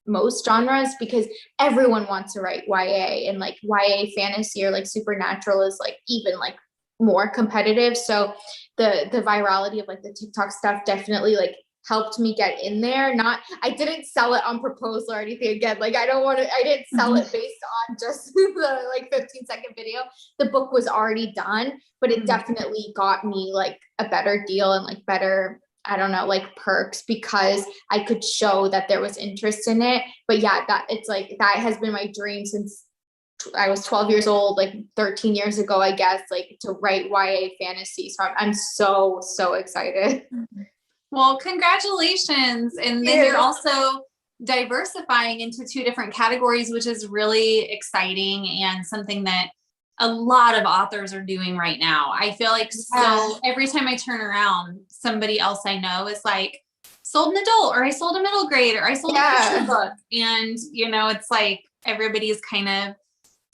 [SPEAKER 1] genres, because everyone wants to write YA, and like YA fantasy or like supernatural is like even like more competitive. So the virality of like the TikTok stuff definitely like helped me get in there. I didn't sell it on proposal or anything. Again, like I didn't sell it based on just the like 15-second video. The book was already done, but it definitely got me like a better deal and like better, I don't know, like perks, because I could show that there was interest in it. But yeah, that has been my dream since I was 12 years old, like 13 years ago, I guess, like to write YA fantasy. So I'm so excited.
[SPEAKER 2] Well, congratulations. And then you're also diversifying into 2 different categories, which is really exciting and something that a lot of authors are doing right now. I feel like so every time I turn around, somebody else I know is like, sold an adult, or I sold a middle grade, or I sold a fiction book. And, you know, it's like everybody's kind of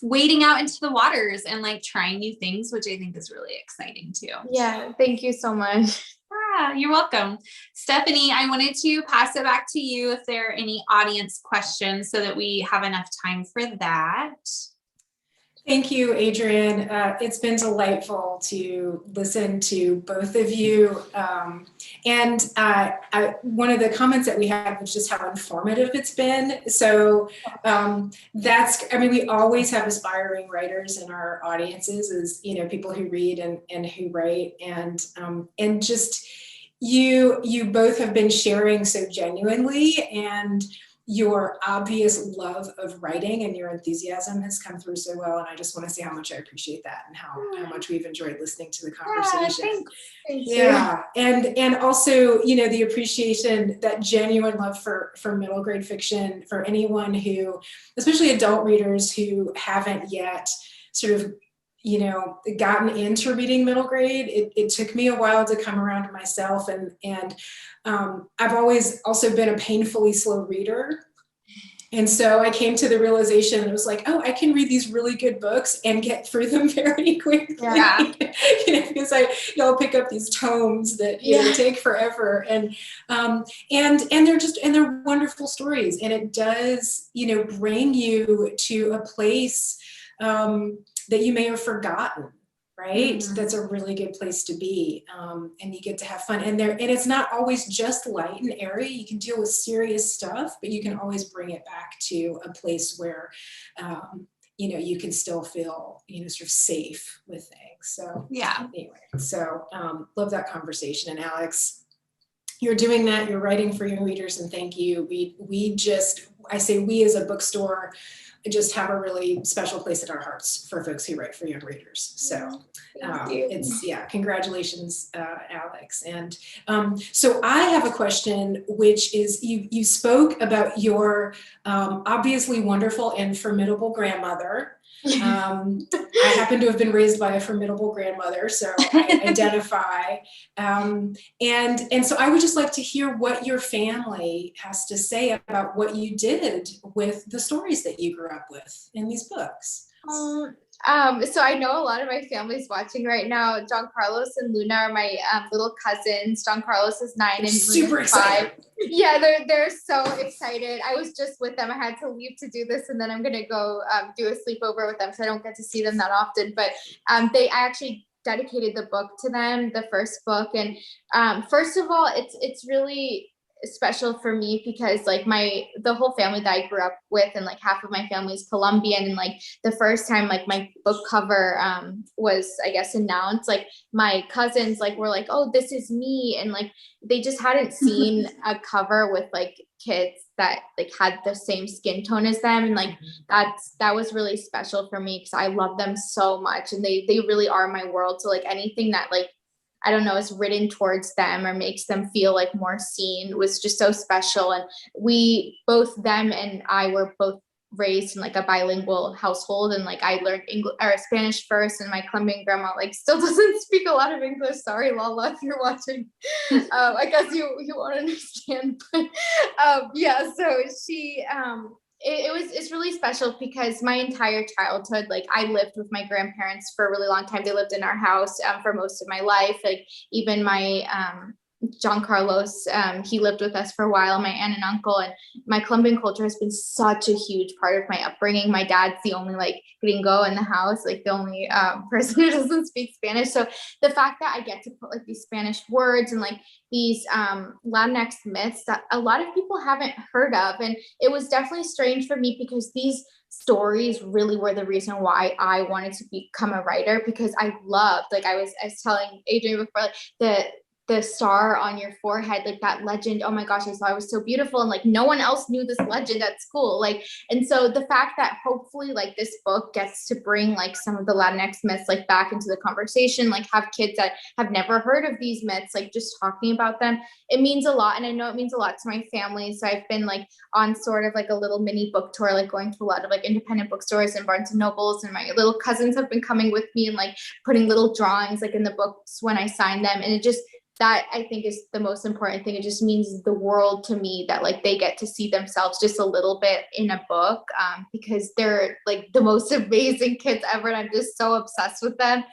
[SPEAKER 2] wading out into the waters and like trying new things, which I think is really exciting too.
[SPEAKER 1] Yeah. Thank you so much.
[SPEAKER 2] Yeah, you're welcome. Stephanie, I wanted to pass it back to you if there are any audience questions so that we have enough time for that.
[SPEAKER 3] Thank you, Adrienne. It's been delightful to listen to both of you. And one of the comments that we had was just how informative it's been. So we always have aspiring writers in our audiences, as you know, people who read and who write, and just you both have been sharing so genuinely, and your obvious love of writing and your enthusiasm has come through so well. And I just want to say how much I appreciate that, and how much we've enjoyed listening to the conversation.
[SPEAKER 1] Thank
[SPEAKER 3] you. And also, you know, the appreciation, that genuine love for middle grade fiction, for anyone who, especially adult readers who haven't yet sort of, you know, gotten into reading middle grade. It took me a while to come around to myself, and I've always also been a painfully slow reader. And so I came to the realization, and it was like, oh, I can read these really good books and get through them very quickly.
[SPEAKER 1] Yeah.
[SPEAKER 3] You know, because y'all pick up these tomes that you know, take forever, and they're wonderful stories, and it does, you know, bring you to a place that you may have forgotten, right? Mm-hmm. That's a really good place to be, and you get to have fun. And it's not always just light and airy. You can deal with serious stuff, but you can always bring it back to a place where, you know, you can still feel, you know, sort of safe with things. So yeah. Anyway, so love that conversation. And Alex, you're doing that. You're writing for your readers, and thank you. I say we as a bookstore just have a really special place in our hearts for folks who write for young readers. So congratulations, Alex. And so I have a question, which is, you spoke about your obviously wonderful and formidable grandmother, I happen to have been raised by a formidable grandmother, so I identify. And so I would just like to hear what your family has to say about what you did with the stories that you grew up with in these books.
[SPEAKER 1] So I know a lot of my family's watching right now. John Carlos and Luna are my little cousins. John Carlos is 9 and
[SPEAKER 3] super
[SPEAKER 1] Luna's
[SPEAKER 3] excited.
[SPEAKER 1] 5. Yeah, they're so excited. I was just with them. I had to leave to do this, and then I'm gonna go do a sleepover with them, so I don't get to see them that often. But I actually dedicated the book to them, the first book. And first of all, it's really special for me because like the whole family that I grew up with, and like half of my family is Colombian, and like the first time like my book cover was, I guess, announced, like my cousins like were like, oh, this is me, and like they just hadn't seen a cover with like kids that like had the same skin tone as them, and like that was really special for me because I love them so much, and they really are my world. So like anything that like, I don't know, is written towards them or makes them feel like more seen was just so special. And both them and I were both raised in like a bilingual household, and like I learned English or Spanish first, and my Colombian grandma like still doesn't speak a lot of English. Sorry, Lala, if you're watching. I guess you won't understand, but yeah. So she it's really special because my entire childhood, like I lived with my grandparents for a really long time. They lived in our house for most of my life. Like even my John Carlos, he lived with us for a while, my aunt and uncle, and my Colombian culture has been such a huge part of my upbringing. My dad's the only like gringo in the house, like the only person who doesn't speak Spanish. So the fact that I get to put like these Spanish words and like these Latinx myths that a lot of people haven't heard of, and it was definitely strange for me because these stories really were the reason why I wanted to become a writer, because I loved, like I was telling Adrienne before, like the star on your forehead, like that legend. Oh my gosh, I saw it was so beautiful. And like no one else knew this legend at school. Like, and so the fact that hopefully like this book gets to bring like some of the Latinx myths like back into the conversation, like have kids that have never heard of these myths, like just talking about them, it means a lot. And I know it means a lot to my family. So I've been like on sort of like a little mini book tour, like going to a lot of like independent bookstores and Barnes and Nobles, and my little cousins have been coming with me and like putting little drawings like in the books when I sign them. And it just, that I think is the most important thing. It just means the world to me that like they get to see themselves just a little bit in a book, because they're like the most amazing kids ever. And I'm just so obsessed with them,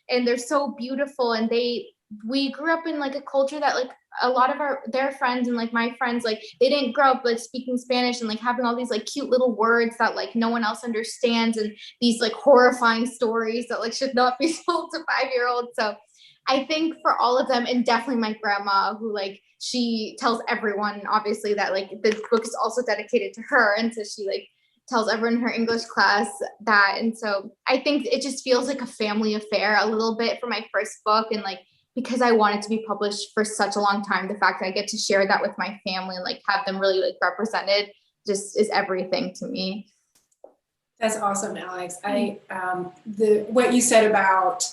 [SPEAKER 1] and they're so beautiful. And we grew up in like a culture that like a lot of their friends and like my friends, like they didn't grow up like speaking Spanish and like having all these like cute little words that like no one else understands, and these like horrifying stories that like should not be told to 5-year-olds. So I think for all of them, and definitely my grandma, who like she tells everyone obviously that like this book is also dedicated to her, and so she like tells everyone in her English class that. And so I think it just feels like a family affair a little bit for my first book, and like because I wanted to be published for such a long time, the fact that I get to share that with my family and like have them really like represented just is everything to me.
[SPEAKER 3] That's awesome, Alex. What you said about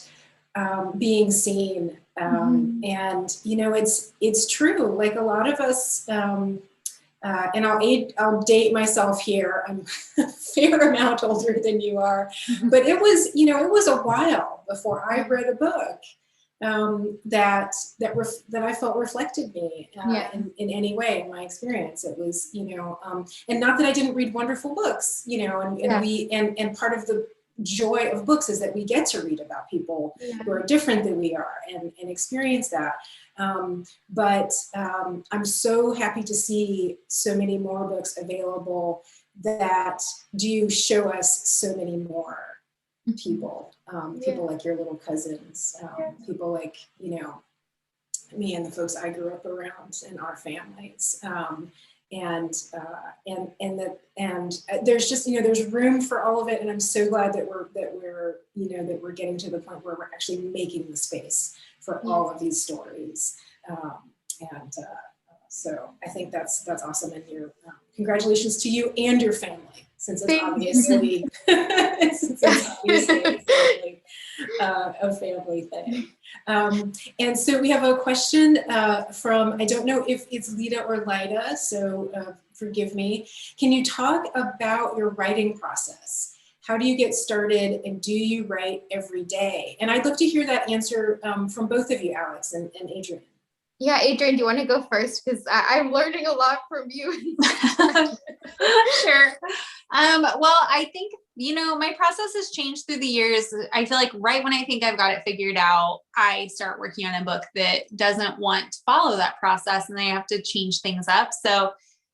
[SPEAKER 3] being seen, and you know, it's true. Like a lot of us, and I'll date myself here. I'm a fair amount older than you are, but it was a while before I read a book that I felt reflected me in any way in my experience. It was, and not that I didn't read wonderful books, and part of the joy of books is that we get to read about people who are different than we are and experience that. But I'm so happy to see so many more books available that do show us so many more people, people like your little cousins, people like, me and the folks I grew up around and our families. And there's just, there's room for all of it. And I'm so glad that we're getting to the point where we're actually making the space for all of these stories. So I think that's awesome. And congratulations to you and your family, since it's obviously a family thing. And so we have a question from, I don't know if it's Lida or Lida, so forgive me. Can you talk about your writing process How do you get started, and do you write every day? And I'd love to hear that answer from both of you, Alex and Adrienne.
[SPEAKER 1] Yeah, Adrienne, do you want to go first? Because I'm learning a lot from you.
[SPEAKER 2] Sure. Well, I think, my process has changed through the years. I feel like right when I think I've got it figured out, I start working on a book that doesn't want to follow that process, and I have to change things up. So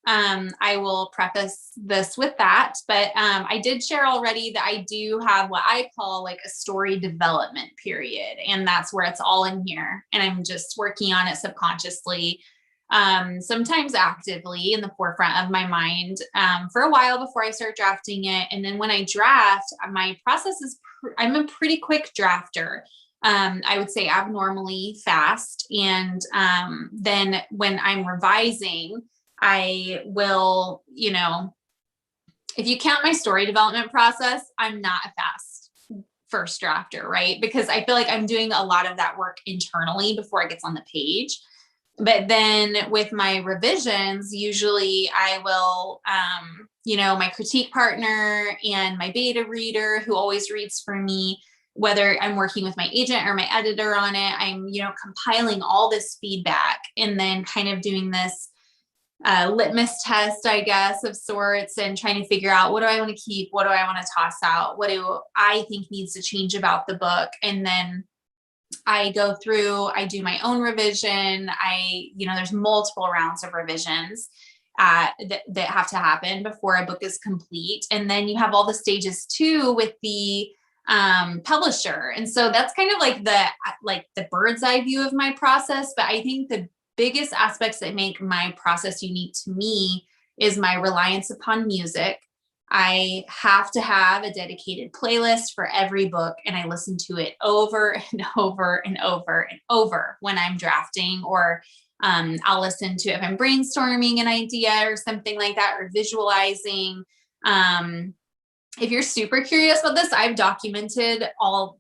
[SPEAKER 2] I will preface this with that, but I did share already that I do have what I call like a story development period. And that's where it's all in here. And I'm just working on it subconsciously, sometimes actively in the forefront of my mind for a while before I start drafting it. And then when I draft, my process is, I'm a pretty quick drafter. I would say abnormally fast. And then when I'm revising, I will, if you count my story development process, I'm not a fast first drafter, right? Because I feel like I'm doing a lot of that work internally before it gets on the page. But then with my revisions, usually I will, my critique partner and my beta reader who always reads for me, whether I'm working with my agent or my editor on it, I'm, compiling all this feedback and then kind of doing this litmus test, I guess, of sorts, and trying to figure out, what do I want to keep? What do I want to toss out? What do I think needs to change about the book? And then I go through, I do my own revision. There's multiple rounds of revisions that have to happen before a book is complete. And then you have all the stages too with the publisher. And so that's kind of like the bird's eye view of my process. But I think the biggest aspects that make my process unique to me is my reliance upon music. I have to have a dedicated playlist for every book, and I listen to it over and over and over and over when I'm drafting, or I'll listen to if I'm brainstorming an idea or something like that, or visualizing. If you're super curious about this, I've documented all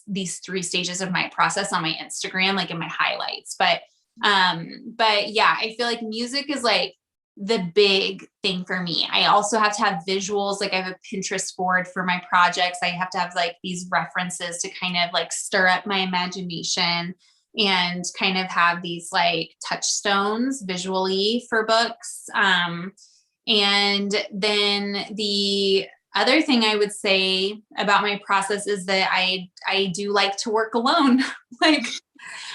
[SPEAKER 2] these three stages of my process on my Instagram, like in my highlights. But yeah, I feel like music is like the big thing for me. I also have to have visuals. Like I have a Pinterest board for my projects. I have to have like these references to kind of like stir up my imagination and kind of have these like touchstones visually for books. And then the other thing I would say about my process is that I do like to work alone. Like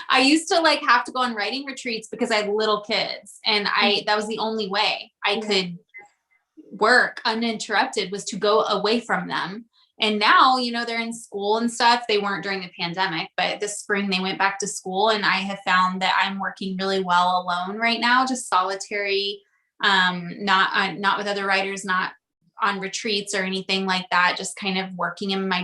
[SPEAKER 2] I used to have to go on writing retreats because I had little kids, and that was the only way I could work uninterrupted, was to go away from them. And now, they're in school and stuff. They weren't during the pandemic, but this spring they went back to school, and I have found that I'm working really well alone right now, just solitary, not with other writers, not on retreats or anything like that, just kind of working in my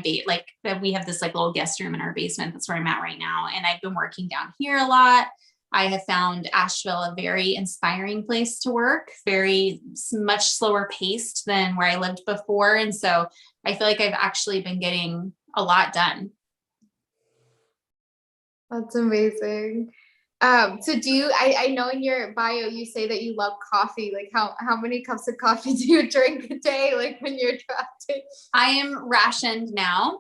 [SPEAKER 2] we have this little guest room in our basement. That's where I'm at right now. And I've been working down here a lot. I have found Asheville a very inspiring place to work, much slower paced than where I lived before. And so I feel like I've actually been getting a lot done.
[SPEAKER 1] That's amazing. So I know in your bio, you say that you love coffee. Like how many cups of coffee do you drink a day? Like when you're drafting?
[SPEAKER 2] I am rationed now.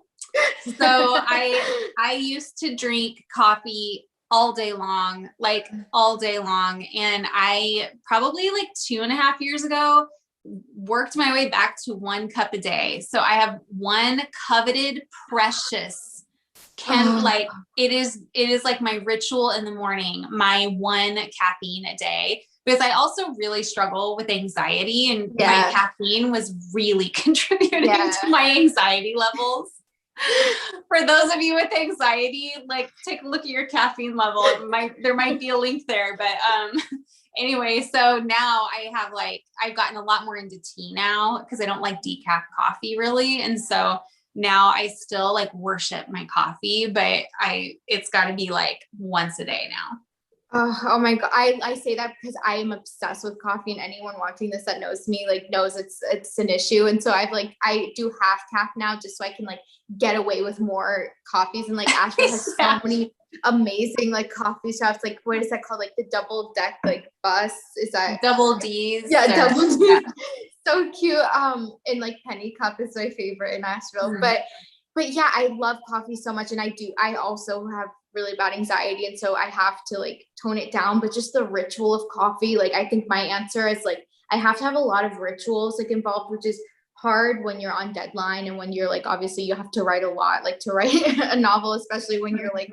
[SPEAKER 2] So I used to drink coffee all day long. And I probably 2.5 years ago worked my way back to 1 cup a day. So I have one coveted precious it is like my ritual in the morning, my 1 caffeine a day, because I also really struggle with anxiety, and my caffeine was really contributing to my anxiety levels. For those of you with anxiety, take a look at your caffeine level. There might be a link there, but anyway, so now I have I've gotten a lot more into tea now because I don't like decaf coffee really. And so now I still worship my coffee, but it's got to be once a day now.
[SPEAKER 1] Oh my God. I say that because I am obsessed with coffee, and anyone watching this that knows me knows it's an issue. And so I do half calf now just so I can get away with more coffees. And Asheville has so many amazing coffee shops. What is that called? The double deck bus? Is that
[SPEAKER 2] double D's?
[SPEAKER 1] Yeah, double D's. Yeah. so cute. And like Penny Cup is my favorite in Nashville. But yeah, I love coffee so much. And I also have really bad anxiety. And so I have to like tone it down, but just the ritual of coffee, like I think my answer is like, I have to have a lot of rituals like involved, which is hard when you're on deadline and when you're like, obviously you have to write a lot, like to write a novel, especially when you're like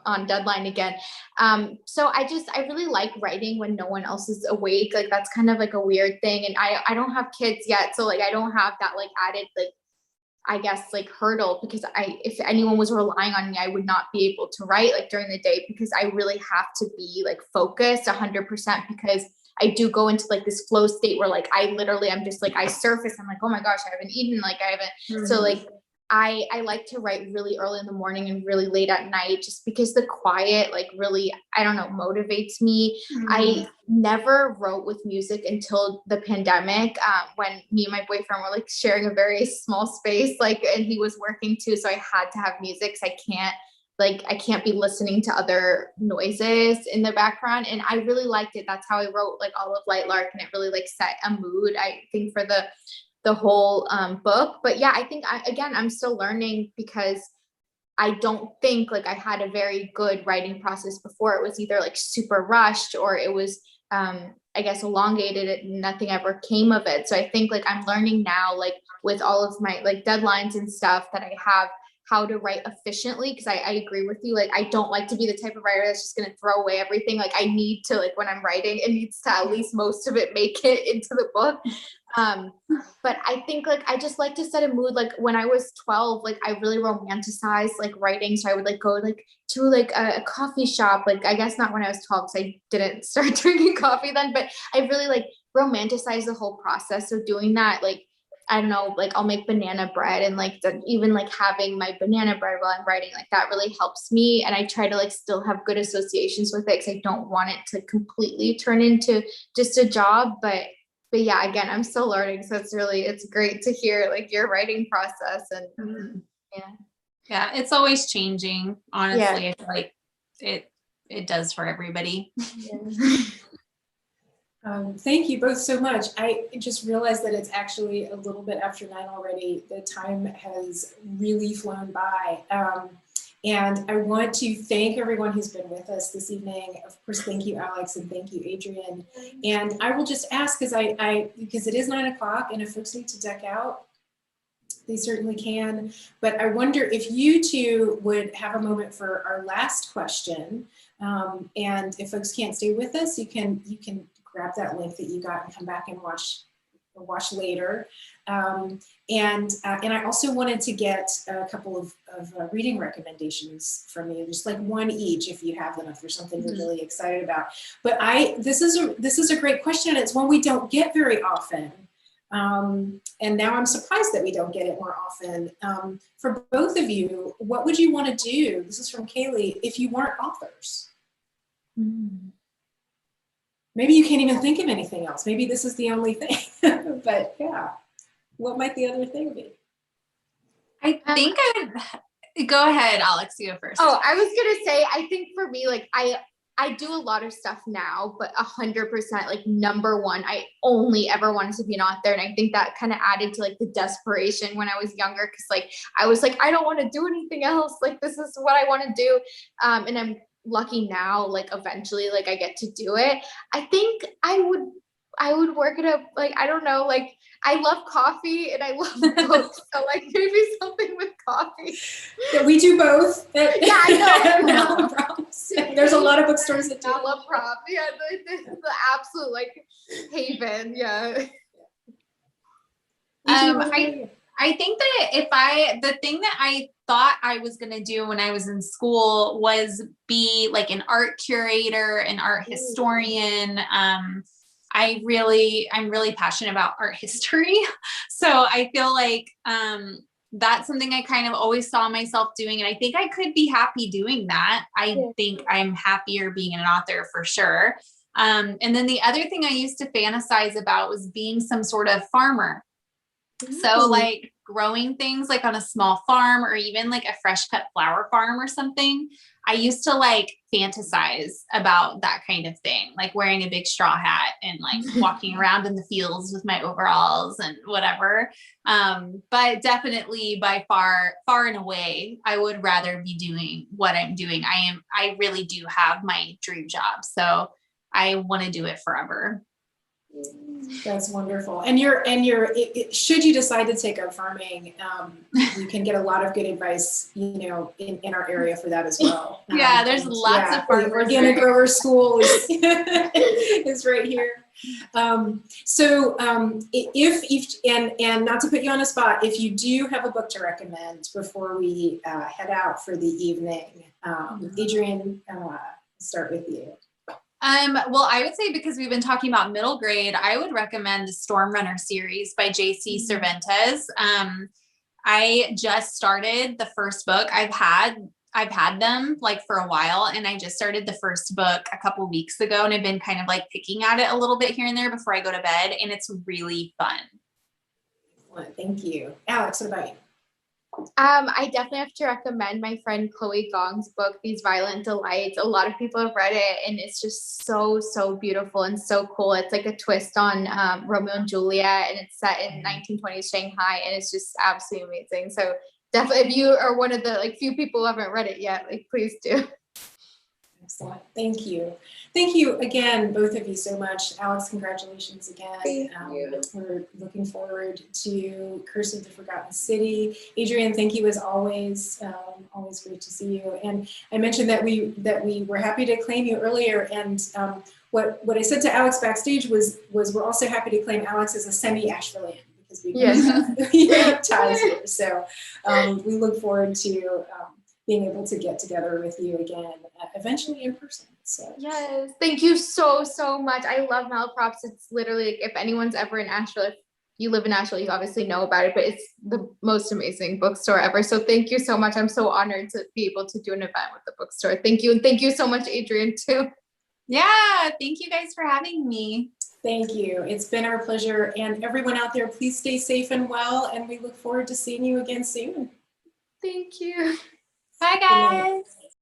[SPEAKER 1] on deadline again. So I really like writing when no one else is awake. Like that's kind of like a weird thing. And I don't have kids yet. So like, I don't have that like added, like, I guess like hurdle, because if anyone was relying on me, I would not be able to write like during the day, because I really have to be like focused 100%, because I do go into like this flow state where like I literally, I'm just like, I surface, I'm like, oh my gosh, I haven't eaten, like I haven't. So like I like to write really early in the morning and really late at night, just because the quiet like really, I don't know, motivates me. I never wrote with music until the pandemic, when me and my boyfriend were like sharing a very small space, like, and he was working too. So I had to have music. So I can't be listening to other noises in the background. And I really liked it. That's how I wrote like all of Light Lark, and it really like set a mood, I think, for the whole book. But yeah, I think I'm still learning, because I don't think like I had a very good writing process before. It was either like super rushed, or it was I guess elongated, and nothing ever came of it. So I think like I'm learning now, like with all of my like deadlines and stuff, that I have how to write efficiently. Because I agree with you. Like I don't like to be the type of writer that's just going to throw away everything. Like I need to, like when I'm writing, it needs to at least most of it make it into the book. But I think like I just like to set a mood. Like when I was 12, like I really romanticized like writing. So I would like go like to like a coffee shop. Like I guess not when I was 12, because I didn't start drinking coffee then, but I really like romanticized the whole process. So doing that, like I don't know, like I'll make banana bread, and like even like having my banana bread while I'm writing, like that really helps me. And I try to like still have good associations with it, because I don't want it to completely turn into just a job. But yeah, again, I'm still learning. So it's great to hear like your writing process. And
[SPEAKER 2] yeah, it's always changing. Honestly, I feel like it does for everybody.
[SPEAKER 3] Thank you both so much. I just realized that it's actually a little bit after 9 already. The time has really flown by. And I want to thank everyone who's been with us this evening. Of course, thank you, Alex, and thank you, Adrienne. And I will just ask, because it is 9 o'clock, and if folks need to deck out, they certainly can. But I wonder if you two would have a moment for our last question. And if folks can't stay with us, you can grab that link that you got and come back and watch later. And I also wanted to get a couple of reading recommendations from you, just like one each if you have them, if there's something you're really excited about. But this is a great question, and it's one we don't get very often. And now I'm surprised that we don't get it more often. For both of you, what would you want to do? This is from Kaylee, if you weren't authors. Maybe you can't even think of anything else. Maybe this is the only thing. But yeah, what might the other thing be?
[SPEAKER 2] I think go ahead, Alex, you go first.
[SPEAKER 1] Oh, I was gonna say, I think for me, like I do a lot of stuff now, but 100%, like number one, I only ever wanted to be an author. And I think that kind of added to like the desperation when I was younger. Cause like, I was like, I don't want to do anything else. Like, this is what I want to do. And I'm lucky now, like eventually, like I get to do it. I think I would work it up. Like, I don't know, like I love coffee and I love books. So like maybe something with coffee.
[SPEAKER 3] Yeah, we do both.
[SPEAKER 1] Yeah, I know.
[SPEAKER 3] Malaprop. There's a lot of bookstores that do
[SPEAKER 1] Malaprop. Yeah, the absolute like haven. Yeah.
[SPEAKER 2] I think that the thing that I thought I was going to do when I was in school was be like an art curator, an art historian. I'm really passionate about art history. So I feel like, that's something I kind of always saw myself doing. And I think I could be happy doing that. I think I'm happier being an author for sure. And then the other thing I used to fantasize about was being some sort of farmer. So like growing things like on a small farm or even like a fresh cut flower farm or something, I used to like fantasize about that kind of thing, like wearing a big straw hat and like walking around in the fields with my overalls and whatever. But definitely by far and away, I would rather be doing what I'm doing. I really do have my dream job. So I want to do it forever.
[SPEAKER 3] That's wonderful. And should you decide to take up farming, you can get a lot of good advice, in our area for that as well.
[SPEAKER 2] Yeah, there's lots of farmers.
[SPEAKER 3] Organic Grower School is right here. If and not to put you on a spot, if you do have a book to recommend before we head out for the evening, Adrienne, start with you.
[SPEAKER 2] Well, I would say because we've been talking about middle grade, I would recommend the Storm Runner series by J.C. Cervantes. I just started the first book. I've had them like for a while, and I just started the first book a couple weeks ago, and I've been kind of like picking at it a little bit here and there before I go to bed, and it's really fun.
[SPEAKER 3] Well, thank you. Alex, what about you?
[SPEAKER 1] I definitely have to recommend my friend Chloe Gong's book, These Violent Delights. A lot of people have read it, and it's just so, so beautiful and so cool. It's like a twist on Romeo and Juliet, and it's set in 1920s Shanghai, and it's just absolutely amazing. So definitely, if you are one of the like few people who haven't read it yet, like please do.
[SPEAKER 3] Excellent. Thank you. Thank you again, both of you, so much. Alex, congratulations again.
[SPEAKER 1] Thank you.
[SPEAKER 3] We're looking forward to Curse of the Forgotten City. Adrienne, thank you as always. Always great to see you. And I mentioned that we were happy to claim you earlier. And what I said to Alex backstage was we're also happy to claim Alex as a semi-Ashevillean because we have ties here. So we look forward to being able to get together with you again, eventually in person. So
[SPEAKER 1] yes, thank you so much. I love Malaprops. It's literally like, if anyone's ever in Asheville, if you live in Asheville, you obviously know about it, but it's the most amazing bookstore ever. So thank you so much. I'm so honored to be able to do an event with the bookstore. Thank you. And thank you so much, Adrienne, too.
[SPEAKER 2] Yeah, thank you guys for having me.
[SPEAKER 3] Thank you. It's been our pleasure. And everyone out there, please stay safe and well. And we look forward to seeing you again soon.
[SPEAKER 1] Thank you.
[SPEAKER 2] Bye, guys.